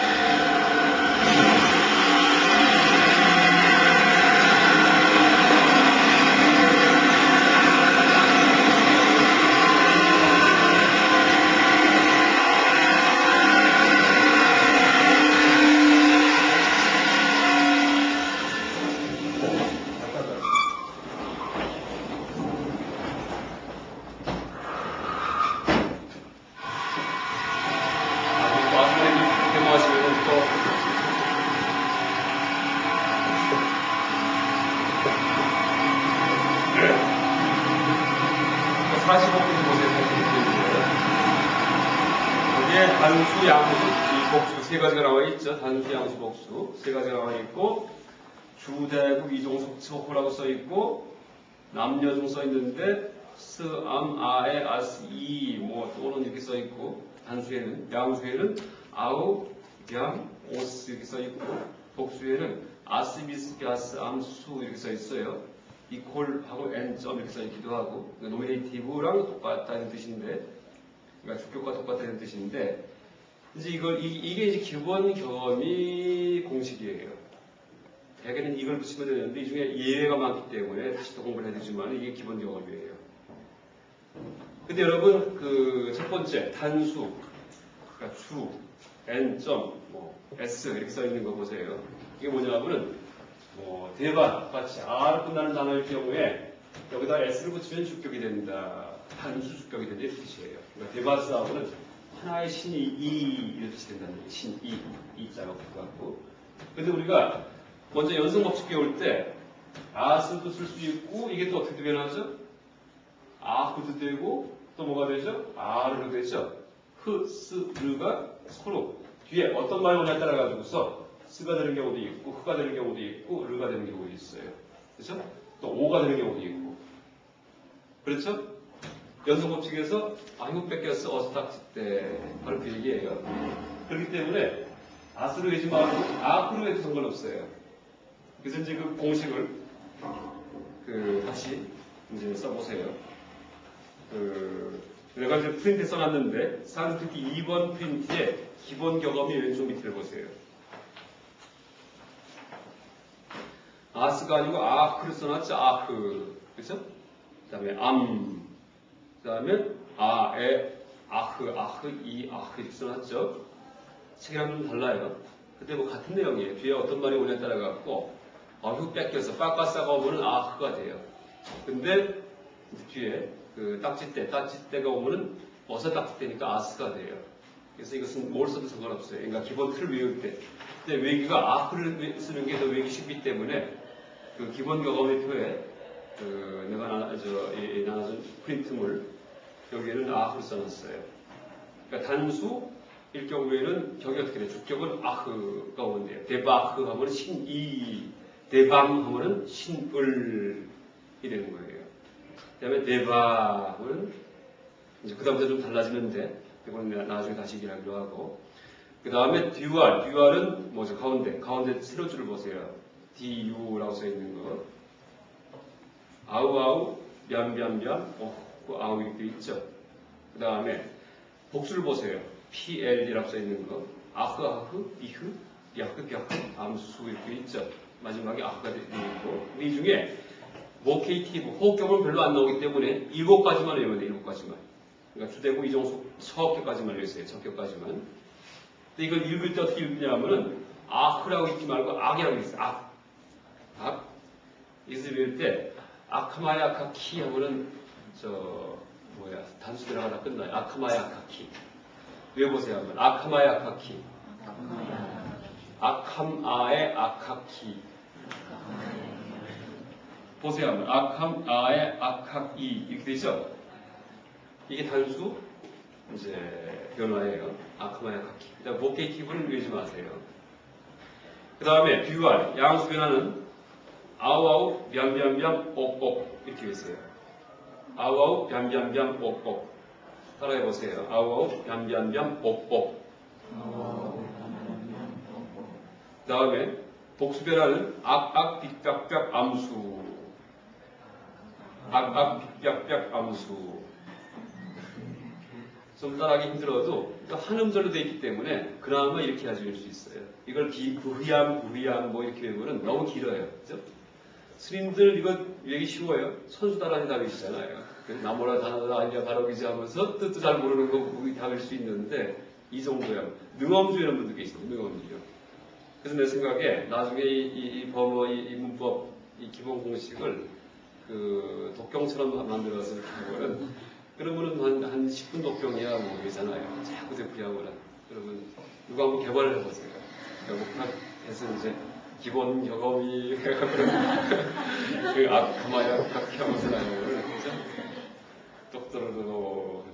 [SPEAKER 1] 단수, 양수, 복수 세 가지가 나와 있죠. 단수, 양수, 복수 세 가지가 나와 있고 주대국, 이종, 속초라고 써 있고 남녀중 써 있는데 스, 암, 아에, 아스, 이, 뭐 또는 이렇게 써 있고 단수에는 양수에는 아우, 양, 오스 이렇게 써 있고 복수에는 아스, 미스, 가스, 암, 수 이렇게 써 있어요. 이콜하고 n점 이렇게 써 있기도 하고 노미네이티브랑 똑같다는 뜻인데, 그러니까 주격과 똑같다는 뜻인데. 이제 이게 이제 기본 경험이 공식이에요. 대개는 이걸 붙이면 되는데, 이 중에 예외가 많기 때문에 다시 또 공부를 해야 되지만, 이게 기본 경험이에요. 근데 여러분, 첫 번째, 단수, 그러니까 주, n점, s, 이렇게 써 있는 거 보세요. 이게 뭐냐면은, 대바, 같이 R로 끝나는 단어일 경우에, 여기다 s를 붙이면 주격이 된다. 단수 주격이 된다. 이 뜻이에요. 그러니까 대바스하고는 하나의 신이 이런 뜻이 된다는 거예요. 신, 이자가 붙어갖고. 근데 우리가 먼저 연성법칙 배울 때 아스도 쓸 수 있고 이게 또 어떻게 변하죠? 아흐도 되고 또 뭐가 되죠? 아르도 되죠? 흐, 스, 르가 서로 뒤에 어떤 말이 오냐에 따라 가지고서 스가 되는 경우도 있고 흐가 되는 경우도 있고 르가 되는 경우도 있어요. 그렇죠? 또 오가 되는 경우도 있고. 그렇죠? 연성법칙에서 이거 뺏겼어 어서 닥칠 때 바로 그 얘기예요. 그렇기 때문에 아스로 외지 말고 아흐로 해도 상관없어요. 그래서 이제 그 공식을 다시 이제 써보세요. 내가 이제 프린트에 써놨는데 산스크리트 2번 프린트에 기본 경험이 왼쪽 밑을 보세요. 아스가 아니고 아흐를 써놨죠. 아흐. 그렇죠? 그 다음에 그 다음에 아에, 아흐, 이, 아흐 이렇게 써놨죠. 책이랑 좀 달라요. 근데 같은 내용이에요. 뒤에 어떤 말이 오냐에 따라 갖고 흙 뺏겨서 빠까싸가 오면은 아흐가 돼요. 근데 뒤에 딱지때가 오면은 어서 딱지때니까 아스가 돼요. 그래서 이것은 뭘 써도 상관없어요. 그러니까 기본 틀을 외울 때. 근데 외기가 아흐를 쓰는 게 더 외기 쉽기 때문에 기본 경험의 표에 내가 나눠준 프린트물 여기에는 아흐를 써놨어요. 그러니까 단수일 경우에는 격이 어떻게 돼요? 주격은 아흐가 오는데요. 대바흐 하면 신이, 대방 하면 신을이 되는 거예요. 그 다음에 대바는 이제 그 다음부터 좀 달라지는데 이거는 나중에 다시 얘기하기로 하고, 그 다음에 듀알은 뭐죠? 가운데 세로줄을 보세요. DU라고 써 있는 거. 아우아우, 뺨, 그 아우 이렇게 있죠. 그 다음에 복수를 보세요. PL이라고 써 있는 거. 아흐, 비흐, 야흐, 암수 이렇게 있죠. 마지막에 아흐가 되어 있고. 이 중에 모케이티브, 호흡경은 별로 안 나오기 때문에 7가지만 외우면 돼요. 7가지만. 그러니까 주대구, 이종속, 서격까지만 외우세요. 첫격까지만. 근데 이걸 읽을 때 어떻게 읽냐면은 아흐라고 읽지 말고 악이라고 읽어요. 악. 이것을 읽을 때 아카마야 아카키 하면은 단수 들어가다 끝나요. 아카마야 아카키. 외워보세요 한번. 아카마야 아카키. 아캄아의 아카키. 보세요 한번. 아캄아의 아카이 이렇게 되죠? 이게 단수 이제 변화예요. 아카마야 아카키. 그다음 모케이티브는 외우지 마세요. 그 다음에 듀알 양수 변화는 아우아우 뺨 옥옥 이렇게 있어요. 아우아우 뺨 옥옥. 따라해 보세요. 아우아우 뺨 옥옥. 그 다음에 복수 변화는 악악 빅깍깍 암수. 악악 빅깍깍 암수. 좀 따라하기 힘들어도 한 음절로 되어 있기 때문에 그나마 이렇게 가지고 수 있어요. 이걸 구휘암 뭐 이렇게 외우면 너무 길어요. 그죠? 스님들 이거 얘기 쉬워요. 선수 따라하는 답이 있잖아요. 나무라 다나다 아니야 바로기지 하면서 뜻도 잘 모르는 거 답일 수 있는데 이 정도야. 능엄주 이런 분들 계시죠. 능엄주요. 그래서 내 생각에 나중에 이 범어, 이 문법, 이 기본 공식을 그 독경처럼 만들어서 이렇게 하면은 그러면은 한 10분 독경이야 뭐 되잖아요. 자꾸 대피하거나. 그러면 누가 한번 개발을 해보세요. 해서 이제 기본 경험이 그 아카마야 그렇게 하면서 나오는 그죠? 똑똑똑.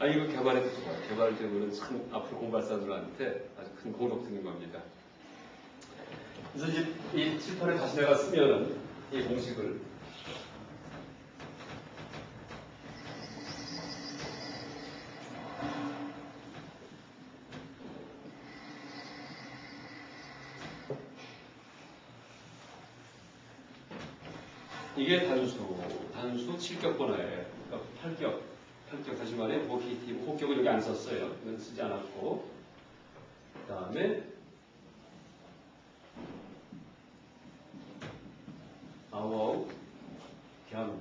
[SPEAKER 1] 이거 개발해도 좋아요. 개발되면 참 앞으로 공부할사들한테 아주 큰 공덕 되는 겁니다. 그래서 이제 이 칠판에 다시 내가 쓰면은 이 공식을 이게 단수 7격 번호예요. 그러니까 8격 다시 말해 모케이티브 호격은 여기 안 썼어요. 이건 쓰지 않았고 그 다음에 아우아우 뺨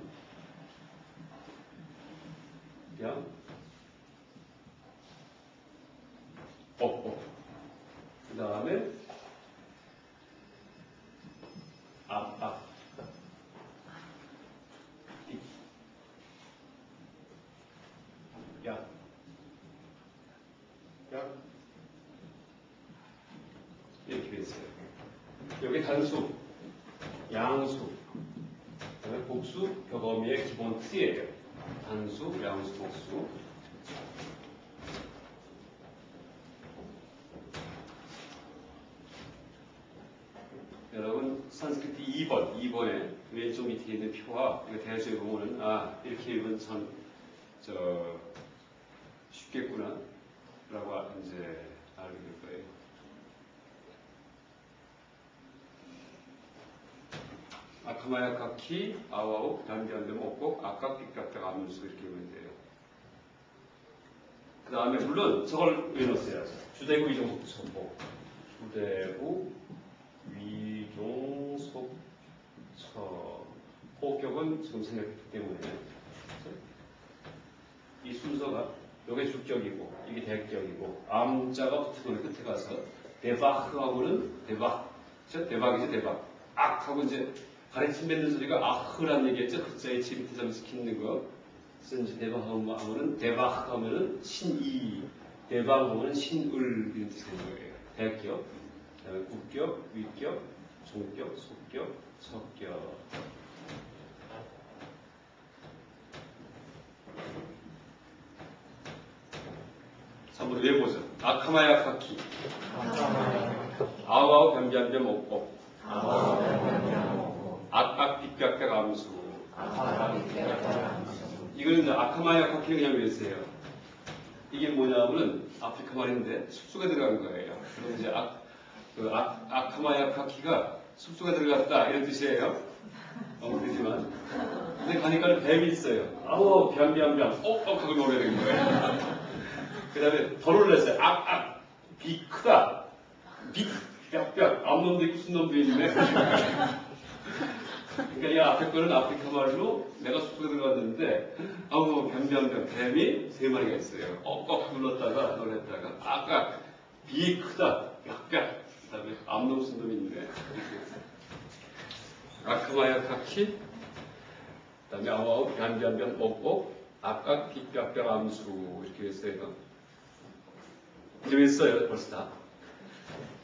[SPEAKER 1] 그 다음에 압 야 이렇게 돼 있어요. 여기 단수, 양수, 그다음에 복수, 격어미의 기본 T예요. 단수, 양수, 복수. 여러분 산스크리트 2번에 왼쪽 밑에 있는 표와 이거 대조해 보면은 이렇게 읽으면 참 쉽겠구나 라고 이제 알게 될 거예요. 아카마야 카키 아와우 단변대 먹고 아까 삐깍깍 아문수 이렇게 보면 돼요. 그 다음에 물론 저걸 외워놓으세요. 주대구 이종속 첩보. 주대구 위종속 첩. 호격은 지금 생략했기 때문에 이 순서가 요게 주격이고 이게 대격이고 암자가 붙으면 끝에 가서 대박 하고는 대박. 대박이지 대박. 악 하고 이제 가래침 맺는 소리가 아흐라는 얘기했죠. 흑자에 치비트 점 시키는 거. 그래서 이제 대박 하면은 대박 하면은 신이, 대박 하면은 신을 이런 뜻이 되는 거예요. 대격, 그다음에 국격, 위격, 종격, 속격, 석격. 한번 외워보죠. 아카마야 카키, 아와우 변변변 옥옥, 악악 빅깍깍 암수. 이거는 아카마야 카키를 그냥 외우세요. 이게 뭐냐면은 아프리카 말인데 숲속에 들어간 거예요. 그럼 이제 아카마야카키가 숲속에 들어갔다 이런 뜻이에요. 그러지만 근데 가니까 뱀이 있어요. 아우 뱀 하고 노래를 거예요. 그 다음에 더 놀랐어요. 비 크다. 비 뼈 앞놈도 있고 순놈도 있네. 그러니까 이 앞에 거는 아프리카 말로 내가 숲속에 들어갔는데 뱀이 3마리가 있어요. 하고 눌렀다가 놀랬다가 비 크다. 뼈 그 다음에 앞놈 순놈이 있네. 아카마야카키 그 다음에 아와우 뱀 빅뼈 암수 이렇게 했어요. 이제 있어요 벌써 다.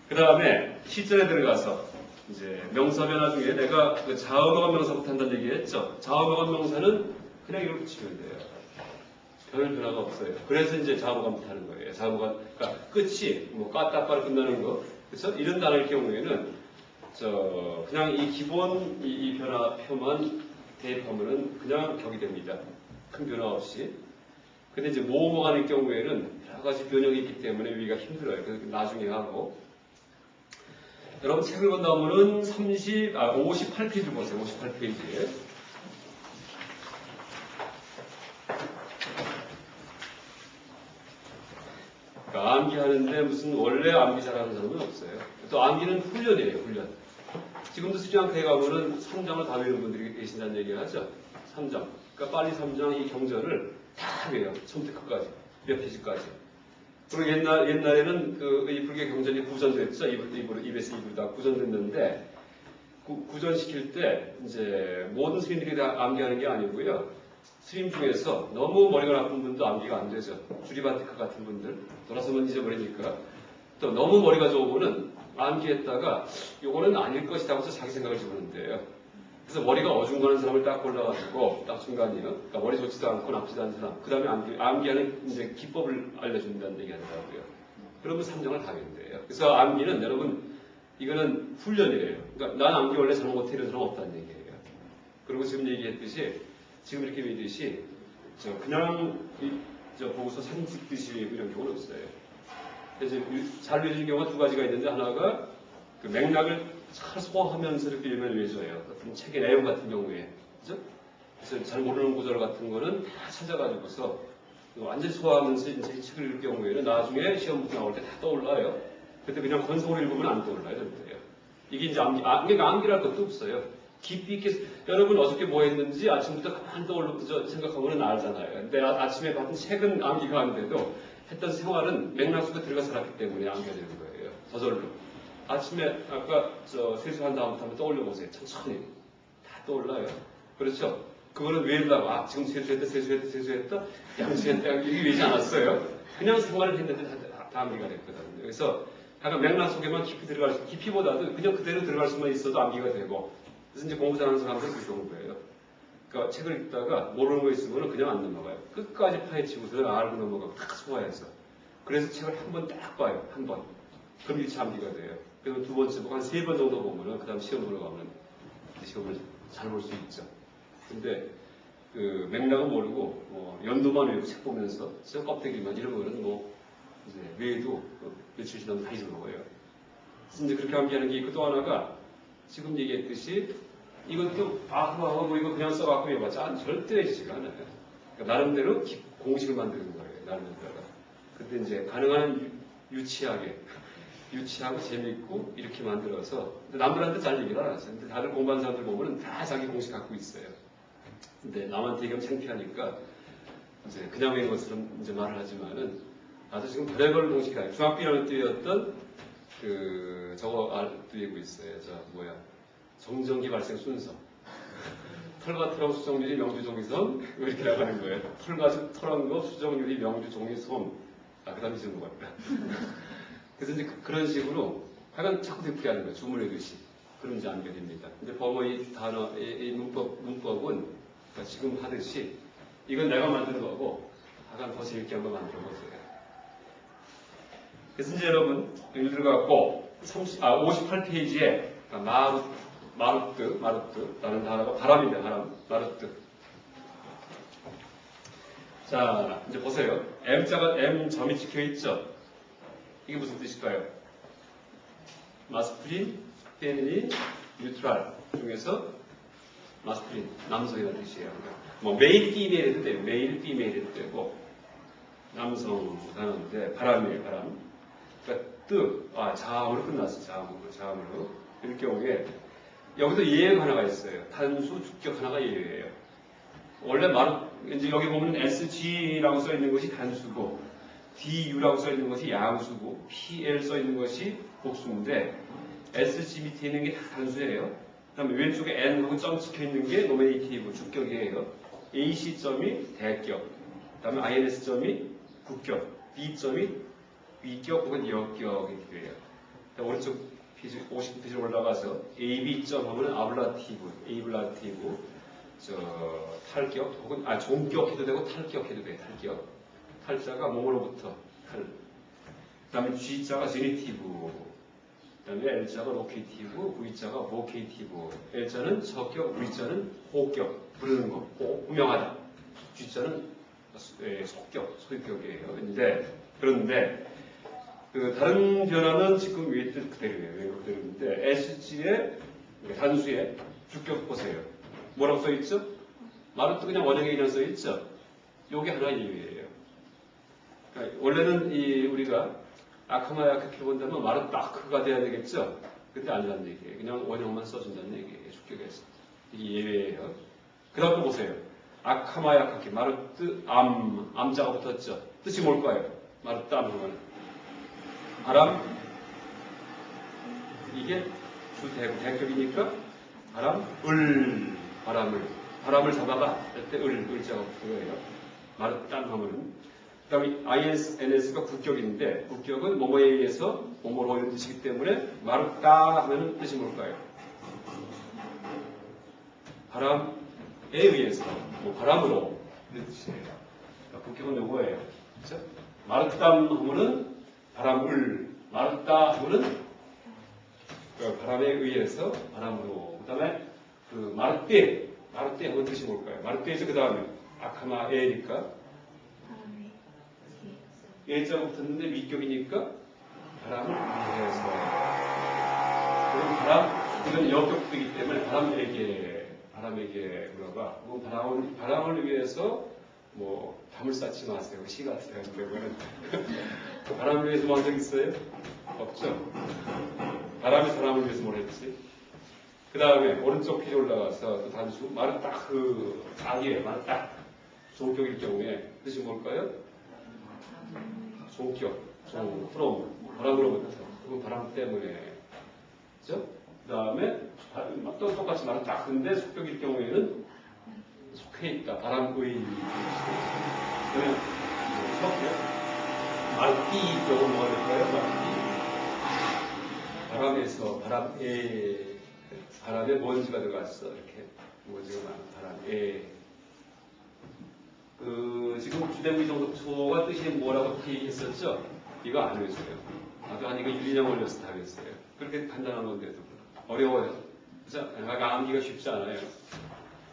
[SPEAKER 1] 그 다음에 시절에 들어가서 이제 명사 변화 중에 내가 그 자음어간 명사부터 한다는 얘기했죠. 자음어간 명사는 그냥 이걸 붙이면 돼요. 별 변화가 없어요. 그래서 이제 자음어간부터 하는 거예요. 자음어간 그러니까 끝이 뭐 까따빠로 끝나는 거. 그래서 이런 단어일 경우에는 그냥 이 기본 이 변화표만 대입하면은 그냥 격이 됩니다. 큰 변화 없이. 근데 이제 모음어간일 경우에는 여러 가지 변형이 있기 때문에 여기가 힘들어요. 그래서 나중에 하고. 여러분 책을 본다면은 58페이지 보세요. 58페이지에. 그러니까 암기하는데 무슨 원래 암기 잘하는 사람은 없어요. 또 암기는 훈련이에요. 훈련. 지금도 스리랑카에 가면은 3장을 다 외우는 분들이 계신다는 얘기를 하죠. 3장. 그러니까 빨리 3장 이 경전을 다 외워요. 처음부터 끝까지. 몇 페이지까지. 그리고 옛날에는 이 불교 경전이 구전됐죠. 입에서 입으로 다 구전됐는데, 구전시킬 때, 이제, 모든 스님들이 다 암기하는 게 아니고요. 스님 중에서 너무 머리가 나쁜 분도 암기가 안 되죠. 주리바티카 같은 분들. 돌아서면 잊어버리니까. 또 너무 머리가 좋으면은 암기했다가, 요거는 아닐 것이다 하고서 자기 생각을 집어넣는데요. 그래서 머리가 어중간한 사람을 딱 골라가지고, 딱 순간이요. 그러니까 머리 좋지도 않고 나쁘지도 않은 사람. 그 다음에 암기하는 이제 기법을 알려준다는 얘기 하더라고요. 그러면 3장을 다 외운대요. 그래서 암기는 여러분, 이거는 훈련이에요. 그러니까 난 암기 원래 잘 못해 이런 사람 없다는 얘기예요. 그리고 지금 얘기했듯이, 지금 이렇게 외듯이, 그냥, 보고서 사진 찍듯이 이런 경우는 없어요. 그래서 잘 외우는 경우가 2가지가 있는데, 하나가 그 맥락을 잘 소화하면서 이렇게 읽으면 외워져요. 어떤 책의 내용 같은 경우에. 그죠? 그래서 잘 모르는 구절 같은 거는 다 찾아가지고서 완전히 소화하면서 이제 책을 읽을 경우에는 나중에 시험 나올 때 다 떠올라요. 그때 그냥 건성으로 읽으면 안 떠올라요. 절대요. 이게 이제 암기랄 것도 없어요. 깊이 있게, 여러분 어저께 뭐 했는지 아침부터 가만 떠올려 생각하면 알잖아요. 근데 아침에 봤던 책은 암기가 안 돼도 했던 생활은 맥락 속에 들어가 살았기 때문에 암기가 되는 거예요. 저절로. 아침에 아까 세수한 다음부터 한번 떠올려 보세요. 천천히. 다 떠올라요. 그렇죠? 그거는 외우다가 지금 세수했다, 양수했다 이게 외지 않았어요. 그냥 생활을 했는데 다 암기가 됐거든요. 그래서 약간 맥락 속에만 깊이 들어갈 수, 깊이보다도 그냥 그대로 들어갈 수만 있어도 암기가 되고. 그래서 이제 공부 잘하는 사람들은 그 좋은 거예요. 그러니까 책을 읽다가 모르는 거 있으면 그냥 안 넘어가요. 끝까지 파헤치고서 알고 넘어가고 다 소화해서. 그래서 책을 한 번 딱 봐요. 한 번. 그럼 일치 암기가 돼요. 그리고 2번째 보고 한 3번 정도 보면은 그 다음 시험 보러 가면 시험을 잘 볼 수 있죠. 근데 그 맥락은 모르고 연도만 외우고 책 보면서 저 껍데기만 이런 거는 뭐 이제 외에도 며칠 지나면 다 잊어먹어요. 그래서 이제 그렇게 암기하는 게 있고 또 하나가 지금 얘기했듯이 이것도 뭐 이거 그냥 써갖고 해봤자 절대 되지가 않아요. 그러니까 나름대로 공식을 만드는 거예요. 나름대로. 근데 이제 가능한 유치하고 재밌고 이렇게 만들어서 남들한테 잘 얘기를 안 하세요. 근데 다들 공부하는 사람들 보면 다 자기 공식 갖고 있어요. 근데 남한테 얘기하면 창피하니까 이제 그냥 외운 것처럼 이제 말을 하지만은 나도 지금 별의별 공식이 아니에요. 중학교 1학년 때였던 저거 외우고 있어요. 정전기 발생 순서. 털과 털하고 수정률이 명주 종이섬 이렇게 나가는 거예요. 털과 털한 거 수정률이 명주 종이섬. 그 다음에 지금 뭐야. 그래서 이제 그런 식으로 하여간 자꾸 되풀이 하는 거예요. 주문해듯이. 그럼 이제 암기가 됩니다. 근데 이 단어, 이 문법은 그러니까 지금 하듯이 이건 내가 만든 거고 하여간 더 재밌게 한번 만들어 보세요. 그래서 이제 여러분 여기 들어갔고 58페이지에 마르뜨라는 단어가 바람입니다. 바람. 마르뜨. 자, 이제 보세요. M자가 M점이 찍혀 있죠? 이게 무슨 뜻일까요? 마스쿠린, 페미닌, 뉴트럴 중에서 마스쿠린, 남성이라는 뜻이에요. 뭐 메일, 피메일 해도 돼요. 메일, 피메일 해도 되고 남성 단어인데 바람이에요, 바람. 그러니까 자음으로 끝났어, 자음으로. 이럴 경우에 여기서 예외가 하나가 있어요. 단수, 주격 하나가 예외예요. 원래 이제 여기 보면 SG라고 써 있는 것이 단수고 DU라고 써 있는 것이 양수고 PL 써 있는 것이 복수인데 SG 밑에 있는 게 다 단수예요. 그다음에 왼쪽에 N하고 점 찍혀 있는 게 노미네이티브 주격이에요. AC 점이 대격, 그다음에 INS 점이 국격, B 점이 위격 혹은 역격이 돼요. 오른쪽 페이지 50페이지로 올라가서 AB 점 하면 아블라티브, 탈격 혹은 종격 해도 되고 탈격 해도 돼요. 탈격. 탈자가 몸으로부터 탈. 그다음에 G자가 제니티브. 그다음에 L자가 로케이티브, V자가 보케이티브. L자는 적격, V자는 호격, 부르는 거, 호명하다. G자는 속격, 소격이에요. 그런데 그 다른 변화는 지금 위에 뜻 그대로예요. 외 그대로인데 SG의 단수의 주격 보세요. 뭐라고 써 있죠? 마루트 그냥 원형에 그냥 써 있죠. 요게 하나 예외예요. 그러니까 원래는 우리가 아카마야크 키워본다면 마루타크가 돼야 되겠죠. 그때 아니라는 얘기예요. 그냥 원형만 써준다는 얘기예요. 주격에서. 이게 예외예요. 그 다음 또 보세요. 아카마야카키 마루트 암자가 붙었죠. 뜻이 뭘까요? 마루트 암은 바람, 이게 대격이니까 바람을 잡아가 할 때 을자가 붙어요. 마르땅 하면은. 그 다음에 INS가 국격인데 국격은 뭐뭐에 의해서 뭐뭐로 이런 뜻이기 때문에 마르따 하면은 뜻이 뭘까요? 바람에 의해서, 바람으로 이런 뜻이에요. 그러니까 국격은 요거예요. 그렇죠? 마르땅 하면은 마르따 하면은 바람에 의해서 바람으로. 그 다음에 마르떼 하면 뜻이 뭘까요? 마르떼에서 그 다음에 아카마에니까 예자가 붙었는데 위격이니까 바람을 위해서. 그럼 이건 역격이기 때문에 바람에게 물어봐. 바람을 위해서 담을 쌓지 마세요. 시 같아요. 그러면은 바람을 위해서 뭐 한 적 있어요? 없죠. 바람이 사람을 위해서 뭘 했지? 그 다음에 오른쪽 페이지 올라가서 또 단수 악이에요. 마르딱 종격일 경우에 뜻이 뭘까요? 종격, 바람으로부터. 그건 바람 때문에. 그죠? 그 다음에 또 똑같이 마르딱. 근데 속격일 경우에는 속해 있다. 바람의. 그러면 말띠 경우는 뭐가 될까요? 바람에서 바람에 먼지가 들어갔어. 이렇게 먼지가 많은 바람에. 지금 주대부의 정도초가 뜻이 뭐라고 얘기했었죠? 이거 안 외워요. 나도 이거 1, 2년 걸려서 다 외웠어요. 그렇게 간단한 건데도 어려워요. 그죠? 암기가 쉽지 않아요.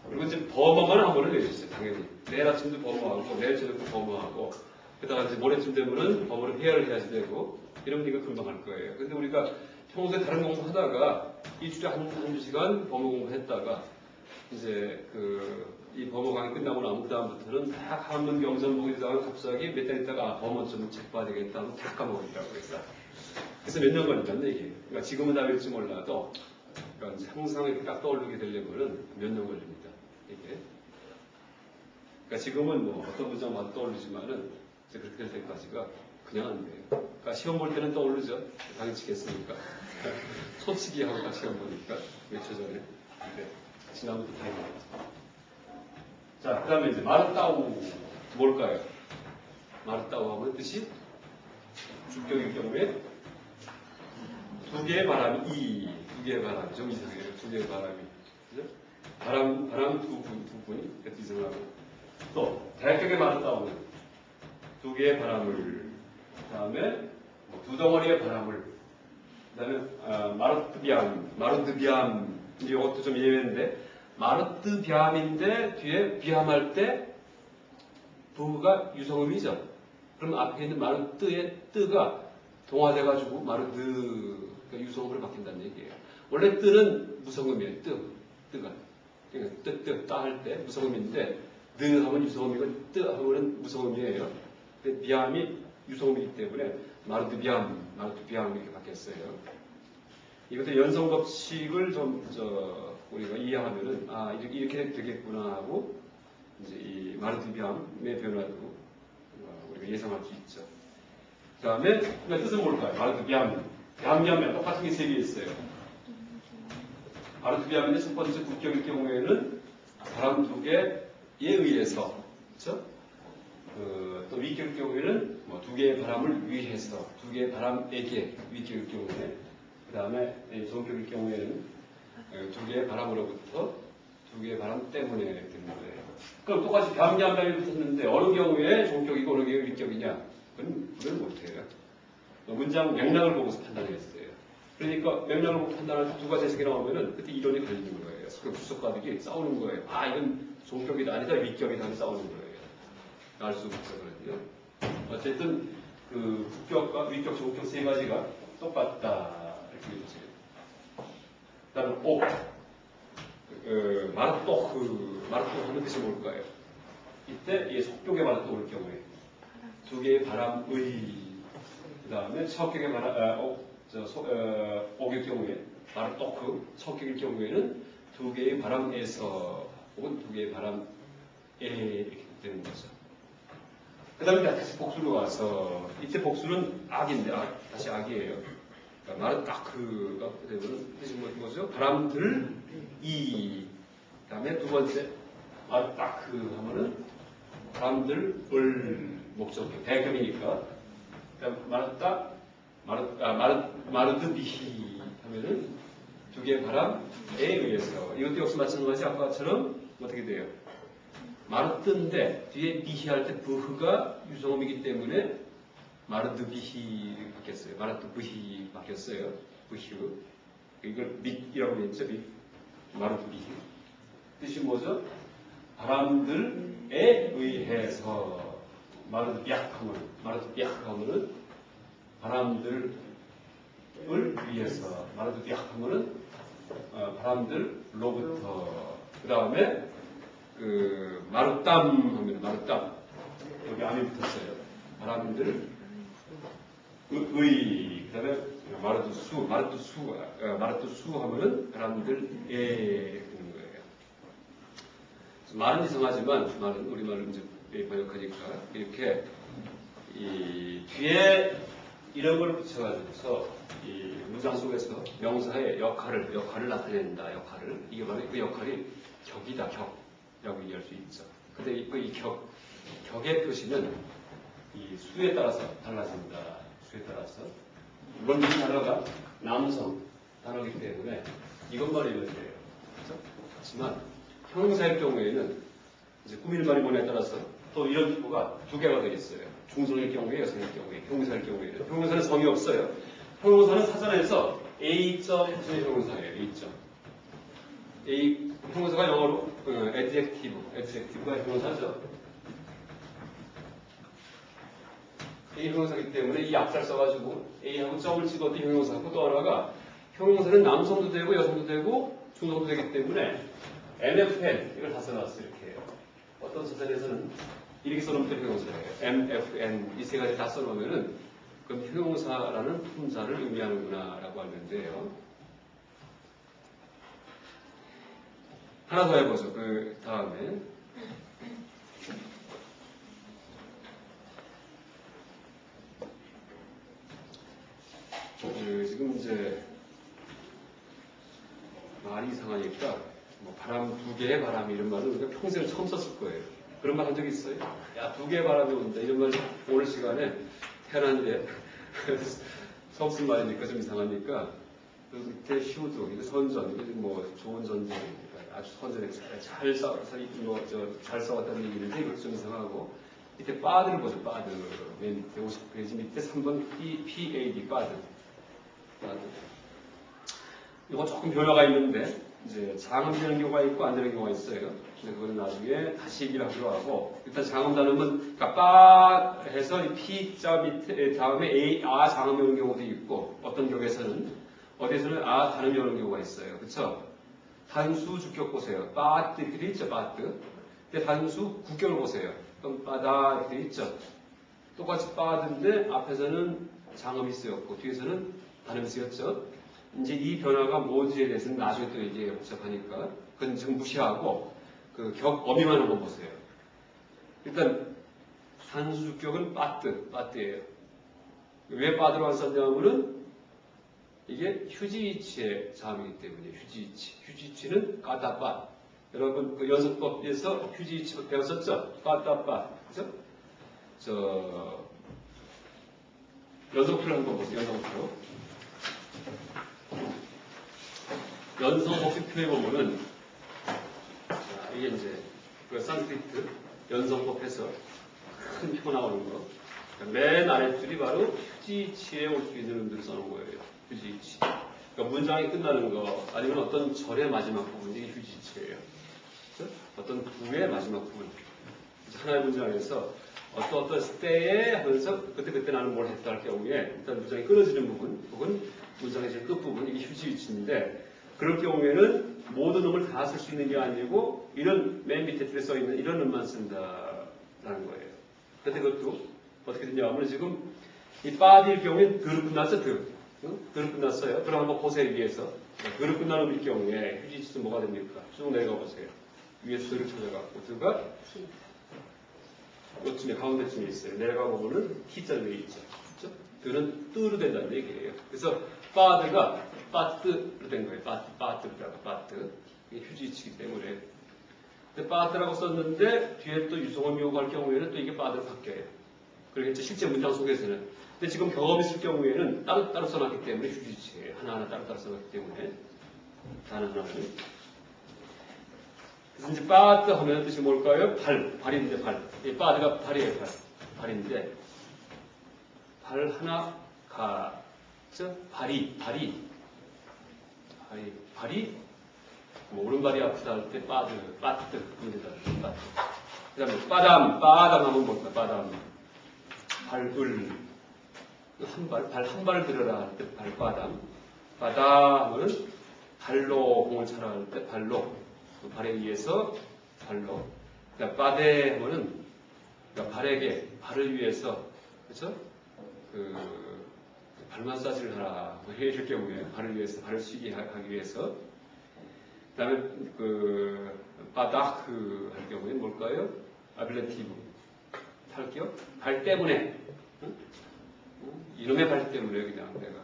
[SPEAKER 1] 그리고 이제 범어만 한 번을 외웠어요. 당연히. 내일 아침도 범어하고 내일 저녁도 범어하고 그다가 이제 모레쯤 되면은 범어를 회화를 해야지 되고 이러면 이거 금방 할 거예요. 근데 우리가 평소에 다른 공부하다가 일주일에 한두 시간 범어 공부했다가 이제 이 범어 강의 끝나고 나면 그 다음부터는 딱 한문 경전 보고 있다가 갑자기 몇 달 있다가 범어 좀 책 봐야 되겠다 하면 다 까먹었다고 그랬어. 그래서 몇 년 걸린다는 얘기예요. 그러니까 지금은 다 외울지 몰라도 그러니까 항상 이렇게 딱 떠오르게 되려면은 몇 년 걸립니다. 이게. 그러니까 지금은 어떤 문장만 떠오르지만은 이제 그렇게 될 때까지가 그냥 안 돼요. 그러니까 시험 볼 때는 떠오르죠. 당연히 치겠으니까. 솔직히 하고 딱 시험 보니까 몇 초 전에. 네. 지난번도 다 해봤죠. 자, 그 다음에 이제 마르따우 뭘까요? 마르따우 하면 뜻이 주격일 경우에 두 개의 바람이 두 개의 바람이 좀 이상해요. 두 개의 바람이 그죠? 바람 두 분이 이상하고 또 대격의 마르따우는 두 개의 바람을 그 다음에 두 덩어리의 바람을 그 다음에 마르트비암 이것도 좀 예외인데 마르트비암인데 뒤에 비암할 때 부가 유성음이죠. 그럼 앞에 있는 마르 뜨의 뜨가 동화돼가지고 마르 드 그러니까 유성음으로 바뀐다는 얘기예요. 원래 뜨는 무성음이에요. 뜨가. 그러니까 따 할 때 무성음인데 느 하면 유성음이고 뜨 하면 무성음이에요. 비암이 유성음이기 때문에 마르드 비암 이렇게 바뀌었어요. 이것도 연성 법칙을 좀 우리가 이해하면은 이렇게 되겠구나 하고 이제 이 마르드 비암의 변화도 우리가 예상할 수 있죠. 그다음에 뜻은 뭘까요? 마르드 비암, 비암 똑같은 게 세 개 있어요. 마르드 비암의 첫 번째 국격일 경우에는 바람 두 개에 의해서, 그렇죠? 또 위격일 경우에는 두 개의 바람을 위해서, 두 개의 바람에게 위격일 경우에, 그 다음에 종격일 경우에는 두 개의 바람으로부터 두 개의 바람 때문에 되는 거예요. 그럼 똑같이 비암이 붙었는데 어느 경우에 종격이고 어느 경우에 위격이냐? 그건 못해요. 문장 맥락을 보고서 판단하겠어요. 그러니까 맥락을 보고 판단할 때 두 가지 해석이 나오면은 그때 이론이 걸리는 거예요. 주석가들이 싸우는 거예요. 이건 종격이다 아니다 위격이다 하면 싸우는 거예요. 알 수 없거든요. 어쨌든 그 국격과 위격, 종격 세 가지가 똑같다 이렇게 해주세요. 그다음 마르토 하는 뜻이 뭘까요? 이때 이 속격의 마르토 올 경우에 두 개의 바람의 그 다음에 첫격의 옥일 경우에 마르토크 첫격일 경우에는 두 개의 바람에서 혹은 두 개의 바람에 이렇게 되는 거죠. 그 다음에 다시 복수로 와서 이때 복수는 악인데 다시 악이에요. 그러니까 마르타크가 되면 뜻이 뭐죠? 바람들 그 다음에 두 번째 마르타크 하면은 바람들을 목적격 대격이니까 마르드비히 하면은 두 개의 바람에 의해서 이것도 역시 마찬가지 아까처럼 어떻게 돼요? 마르뜨인데 뒤에 비히할 때 부흐가 유성음이기 때문에 마르드비히 바뀌었어요. 마르드비히 바뀌었어요. 부히우 이걸 밑이라고 했죠. 밑 마르드비히 뜻이 뭐죠? 바람들에 의해서 마르드비악 하면은 바람들을 위해서 마르드비악 하면은 바람들로부터 그 다음에 마르땀 하면 마르땀 여기 암이 붙었어요. 바람들 그 다음에 마르투수 하면은 바람들에 되는 거예요. 말은 이상하지만 우리말을 이제 번역하니까 이렇게 이 뒤에 이런 걸 붙여가지고서 이 문장 속에서 명사의 역할을 나타낸다. 이게 바로 그 역할이 격이다. 격이라고 얘기할 수 있죠. 근데 이 격의 표시는 이 수에 따라서 달라진다. 수에 따라서 이번 단어가 남성 단어이기 때문에 이것만 읽어야 돼요. 그렇죠? 하지만 형용사일 경우에는 이제 꾸밀 말이뭐냐에 따라서 또 이런 기호가 두 개가 되겠어요. 중성일 경우에 여성일 경우에 형용사일 경우에는 형용사는 성이 없어요. 형용사는 사전에서 A점의 형용사예요. A 형용사가 영어로 adjective가 형용사죠. A 형용사이기 때문에 이 앞잘 써가지고 A하고 점을 찍어도 형용사고 또 하나가 형용사는 남성도 되고 여성도 되고 중성도 되기 때문에 MFN 이걸 다 써놨어요. 이렇게 해요. 어떤 사전에서는 이렇게 써놓으면 형용사예요. MFN 이 세 가지 다 써놓으면은 그럼 형용사라는 품사를 의미하는구나 라고 하는데요. 하나 더 해보죠. 그 다음에 지금 이제 말이 이상하니까 뭐 바람 두 개의 바람 이런 말은 우리가 평생 처음 썼을 거예요. 그런 말 한 적 있어요? 야, 두 개의 바람이 온다. 이런 말 오늘 시간에 태어난데 처음 쓴 말이니까 좀 이상하니까 그 밑에 휴드, 이거 선전, 이거 뭐 좋은 전쟁, 아주 선전에 잘 싸웠다는 얘기인데 이것도 좀 이상하고 밑에 바드를 보죠. 바드 맨 밑에 50페이지 밑에 3번 PAD 바드. 이거 조금 변화가 있는데 이제 장음되는 경우가 있고 안 되는 경우가 있어요. 근데 그거는 나중에 다시 얘기를 하기로 하고 일단 장음 단음은 그러니까 빠 해서 이 P자 밑에 다음에 A, 아 장음이 오는 경우도 있고 어떤 경우에서는 어디서는 아 단음이 오는 경우가 있어요. 그렇죠? 단수 주격 보세요. 빠뜨 이렇게 있죠. 빠뜨. 근데 단수 국격을 보세요. 그럼 빠다 이렇게 있죠. 똑같이 빠든데 앞에서는 장음이 쓰였고 뒤에서는 단음이 쓰였죠. 이제 이 변화가 뭔지에 대해서는 나중에 또 얘기해요. 복잡하니까. 그건 지금 무시하고 그 어미만 한번 보세요. 일단 단수격은 빠뜨예요. 왜 빠뜨로 안 썼냐면은 이게 휴지이치의 자음이기 때문에 휴지이치는 까따빠. 여러분 그 연습법에서 휴지이치 배웠었죠? 까따빠. 그죠? 연성표를 한번 보세요. 연성표. 연성법표에 보면은 이게 이제 그 산스크리트 연성법에서 큰 표 나오는 거. 맨 아랫줄이 바로 휴지이치에 올 수 있는 음들을 써놓은 거예요. 휴지이치. 그러니까 문장이 끝나는 거 아니면 어떤 절의 마지막 부분 이게 휴지이치예요. 그렇죠? 어떤 구의 마지막 부분. 하나의 문장에서 어떤 때에 하면서 그때 나는 뭘 했다 할 경우에 일단 문장이 끊어지는 부분 혹은 문장의 제일 끝부분 이게 휴지이치인데 그럴 경우에는 모든 음을 다 쓸 수 있는 게 아니고 이런 맨 밑에 줄에 써 있는 이런 음만 쓴다라는 거예요. 그런데 그것도 어떻게 되냐 하면 지금 이 빠디일 경우에 드로 끝났어 드로 끝났어요. 그럼 한번 보세요 위에서 드로 끝난 음일 경우에 휴지이치는 뭐가 됩니까? 쭉 내려가 보세요. 위에서 드를 찾아갖고 드가 요쯤에 가운데쯤에 있어요. 내려가 보면은 T자로 되어 있죠. 그렇죠? 드는 뜨로 된다는 얘기예요. 그래서 빠드가 빠뜨로 된 거예요. 빠뜨. 이게 휴지이치기 때문에. 근데 빠뜨라고 썼는데 뒤에 또 유성음이 오고 할 경우에는 또 이게 빠드로 바뀌어요. 그러겠죠. 실제 문장 속에서는. 근데 지금 경험이 있을 경우에는 따로 써놨기 때문에 휴지이치예요. 하나하나 따로 써놨기 때문에. 하나는. 그래서 이제 빠뜨 하면 뜻이 뭘까요? 발인데 발. 이 빠뜨가 발이에요, 발인데 발 하나 발이 뭐 오른발이 아프다 할 때 빠뜨 이래다 빠뜨. 그다음에 빠담 하면 뭘까? 빠담 발을 발 한 발을 들어라 할 때 발빠담. 빠다 하면 발로 공을 차라 할 때 발로. 그 발에 의해서 발로. 그러니까 빠데 하면은 그러니까 발을 위해서 그렇죠? 그 발 마사지를 하라 뭐 해줄 경우에 발을 위해서 발을 쉬게 하기 위해서. 그다음에 그 바다크 할 경우에는 뭘까요? 아빌레티브 탈격 발 때문에 이놈의 발 때문에 그냥 내가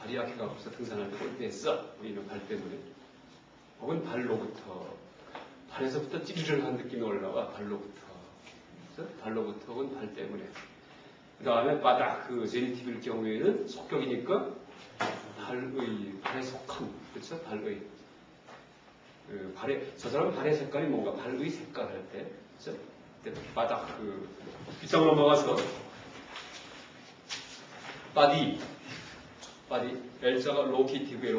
[SPEAKER 1] 발이 약해가 없어 등산할 때 꼴대했어 뭐 이런 발 때문에. 혹은 발에서부터 찌르르한 느낌이 올라와 발로부터 혹은 발 때문에. 그 다음에 바닥 그 제니티브일 경우에는 속격이니까 발에 속함 그렇죠? 발의 저 사람은 발의 색깔이 뭔가 발의 색깔 할 때 그렇죠? 바닥 그 빗장 넘어가서 바디 L자가 로케이티브에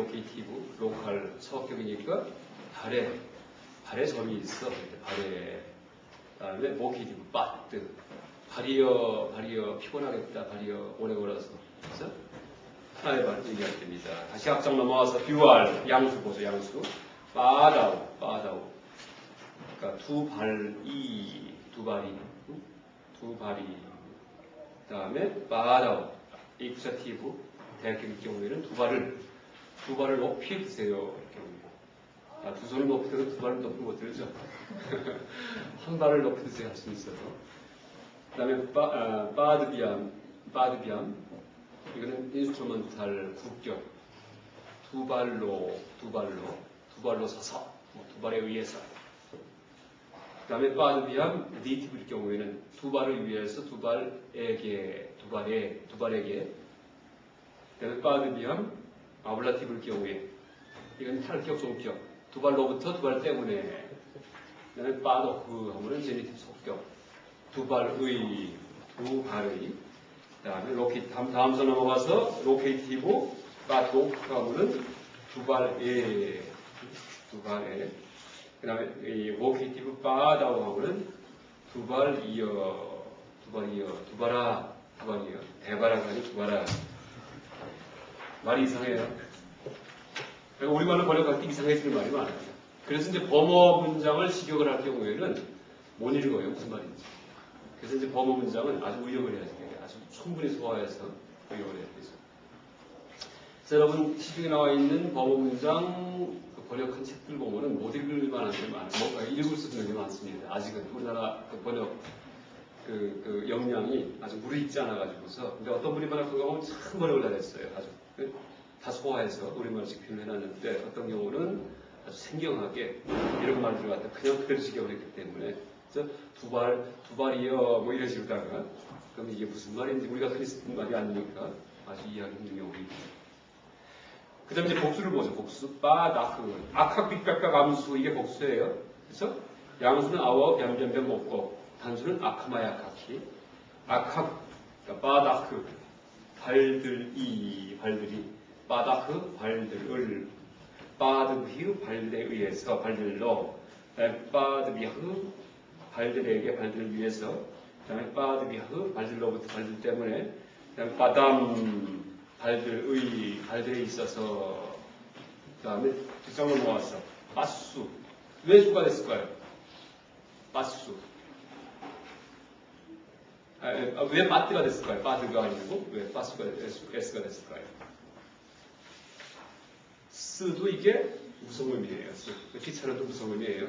[SPEAKER 1] 로컬 서격이니까 발에 점이 있어. 발에 그다음에 모케이티브 빠뜨 발이여 피곤하겠다. 발이여 오래 걸어서 그래서 하나의 발 얘기할 때입니다. 다시 앞장 넘어와서 듀알 양수 보죠. 양수 빠다우 그러니까 두 발이 그다음에 빠다우 익사티브 대학교일 경우에는 두 발을 높이 드세요. 두 손을 높이 들어 두 발을 높이 못 들죠. 한 발을 높이 드세요 할 수 있어서. 그 다음에 바드비암 이거는 인스트루먼탈 국격 두 발로 서서 두 발에 의해서. 그 다음에 바드비암 네이티브일 경우에는 두 발을 위해서 두 발에게 그 다음에 바드비암 아블라티브일 경우에 이건 탈격 종격 두 발로부터 두 발 때문에. 그 다음에 바도크 하면은 제니티브 속격 두 발의 그 다음에 다음 선 넘어가서 로케이티브 바도크 하면은 두 발의 두 발에. 그 다음에 이 vocative 바다고 하면은 두 발 이어, 두 발아, 두 발 이어. 대바라가 아니고 두 발아. 말이 이상해요. 그러니까 우리말로 번역할 때 이상해지는 말이 많아요. 그래서 이제 범어 문장을 직역을 할 경우에는 못 읽어요. 무슨 말인지. 그래서 이제 범어 문장은 아주 의역을 해야 돼요. 아주 충분히 소화해서 의역을 해야 되죠. 자, 여러분 시중에 나와 있는 범어 문장 번역한 책들 보면은 못 읽을 만한 게 많아요. 읽을 수 있는 게 많습니다. 아직은 우리나라 그 번역 그 역량이 아주 무르익지 않아가지고서. 근데 어떤 분이 번역한 거 보면 참 번역을 잘했어요. 아주 다 소화해서 우리말식 표현해놨는데 어떤 경우는 아주 생경하게 이런 말들을 갖다 그냥 그대로 직역을 했기 때문에 두 발이요 뭐 이런 식으로 다가 그럼 이게 무슨 말인지 우리가 흔히 쓰는 말이 아니니까 아주 이해하기 힘든 경우가 있죠. 그 다음에 이제 복수를 보죠. 복수. 바다흐. 악학, 빅백각, 암수. 이게 복수예요. 그래서 양수는 아워, 변변변 먹고, 단수는 아카마야카키. 악학, 그러니까 바다흐. 발들이, 발들이. 바다흐, 발들을. 바드비흐, 발들에 의해서, 발들로. 바드비흐, 발들에게, 발들을 위해서. 그 다음에 바드비흐, 발들로부터, 발들 때문에. 그 다음에 바담. 발들에 있어서 그 다음에 뒷장로 모아서 빠수. 왜 수가 됐을까요? 빠수. 왜 빠뜨가 됐을까요? 빠뜨가 아니고 왜 빠수가 S가 됐을까요? 쓰도 이게 무성음이에요. 기차는도 무성음이에요.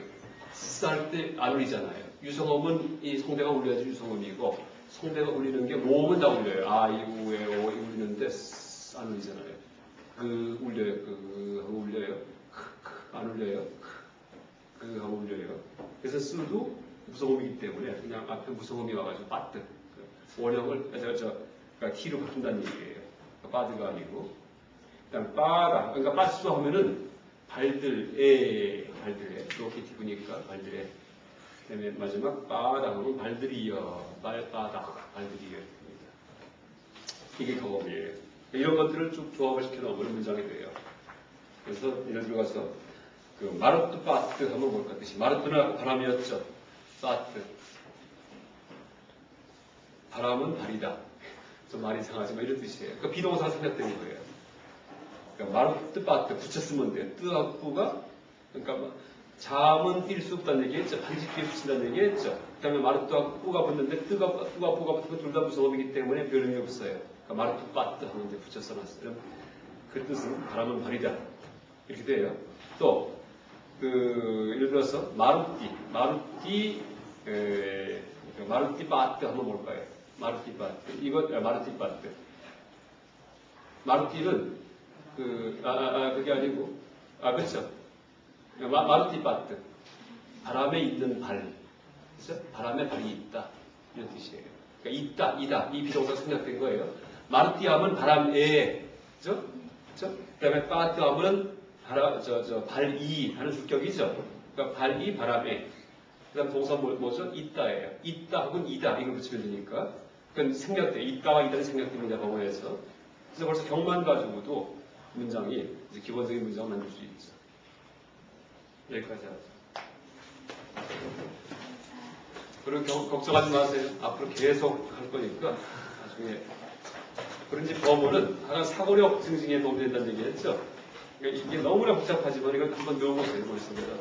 [SPEAKER 1] 쓰할 때 안 울리잖아요. 유성음은 이 성대가 울려야지 유성음이고 성대가 울리는 게 모음은 다 울려요. 아, 이, 우, 에, 오, 이 울리는데 안 울리잖아요. 그 울려요. 그 하고 울려요. 안 울려요. 그 하고 울려요. 그래서 쓰도 무성음이기 때문에 그냥 앞에 무성음이 와가지고 빠뜨. 원형을 그러니까 키로 바꾼다는 얘기예요. 빠드가 아니고. 그다음 빠가 그러니까 빠스 하면은 발들에 로케티브니까 발들에. 그다음에 마지막 빠다 하면 발들이여 빠다 발들이여. 이게 경험이에요. 이런 것들을 쭉 조합을 시켜놓으면 문장이 돼요. 그래서 예를 들어서 그 마르트 빠트 하면 뭘까 뜻이 마르트는 아까 바람이었죠. 빠트 바람은 발이다. 좀 말이 이상하지만 이런 뜻이에요. 그러니까 비동사가 생략되는 거예요. 그러니까 마르트 빠트 붙였으면 돼요. 뜨악부가 그러니까 잠은 뛸 수 없다는 얘기했죠. 반드시 뒤에 붙인다는 얘기했죠. 그 다음에 마르트와 뿌가 붙는데 뜨가 뿌가 붙으면 둘 다 무성음이기 때문에 변형이 없어요. 그러니까 마르트 빠트 하는데 붙여 놨어요. 그 뜻은 바람은 발이다. 이렇게 돼요. 또 예를 들어서 마르티 빠트 하면 뭘까요? 마르티 빠트. 이거 마르티 빠트. 마르티는 그게 아니고 그렇죠. 마르티 빠트. 바람에 있는 발. 그렇죠? 바람에 발이 있다. 이런 뜻이에요. 그러니까 이다. 이 비동사 생략된 거예요. 마르티 하면 바람에. 그렇죠? 그렇죠? 그다음에 빠트 하면 발이 하는 주격이죠. 그러니까 발이 바람에. 그다음 동사 뭐죠? 있다예요. 있다 혹은 이다 이걸 붙이면 되니까. 그건 생략돼. 있다와 이다는 생략됩니다. 범어에서. 그래서 벌써 경만 가지고도 문장이 이제 기본적인 문장을 만들 수 있죠. 여기까지 하죠. 그리고 걱정하지 마세요. 앞으로 계속 할 거니까 나중에. 그런지 범어는 하나 사고력 증진에 도움이 된다는 얘기했죠. 그러니까 이게 너무나 복잡하지만 이걸 한번 넣어보세요. 머릿속에다.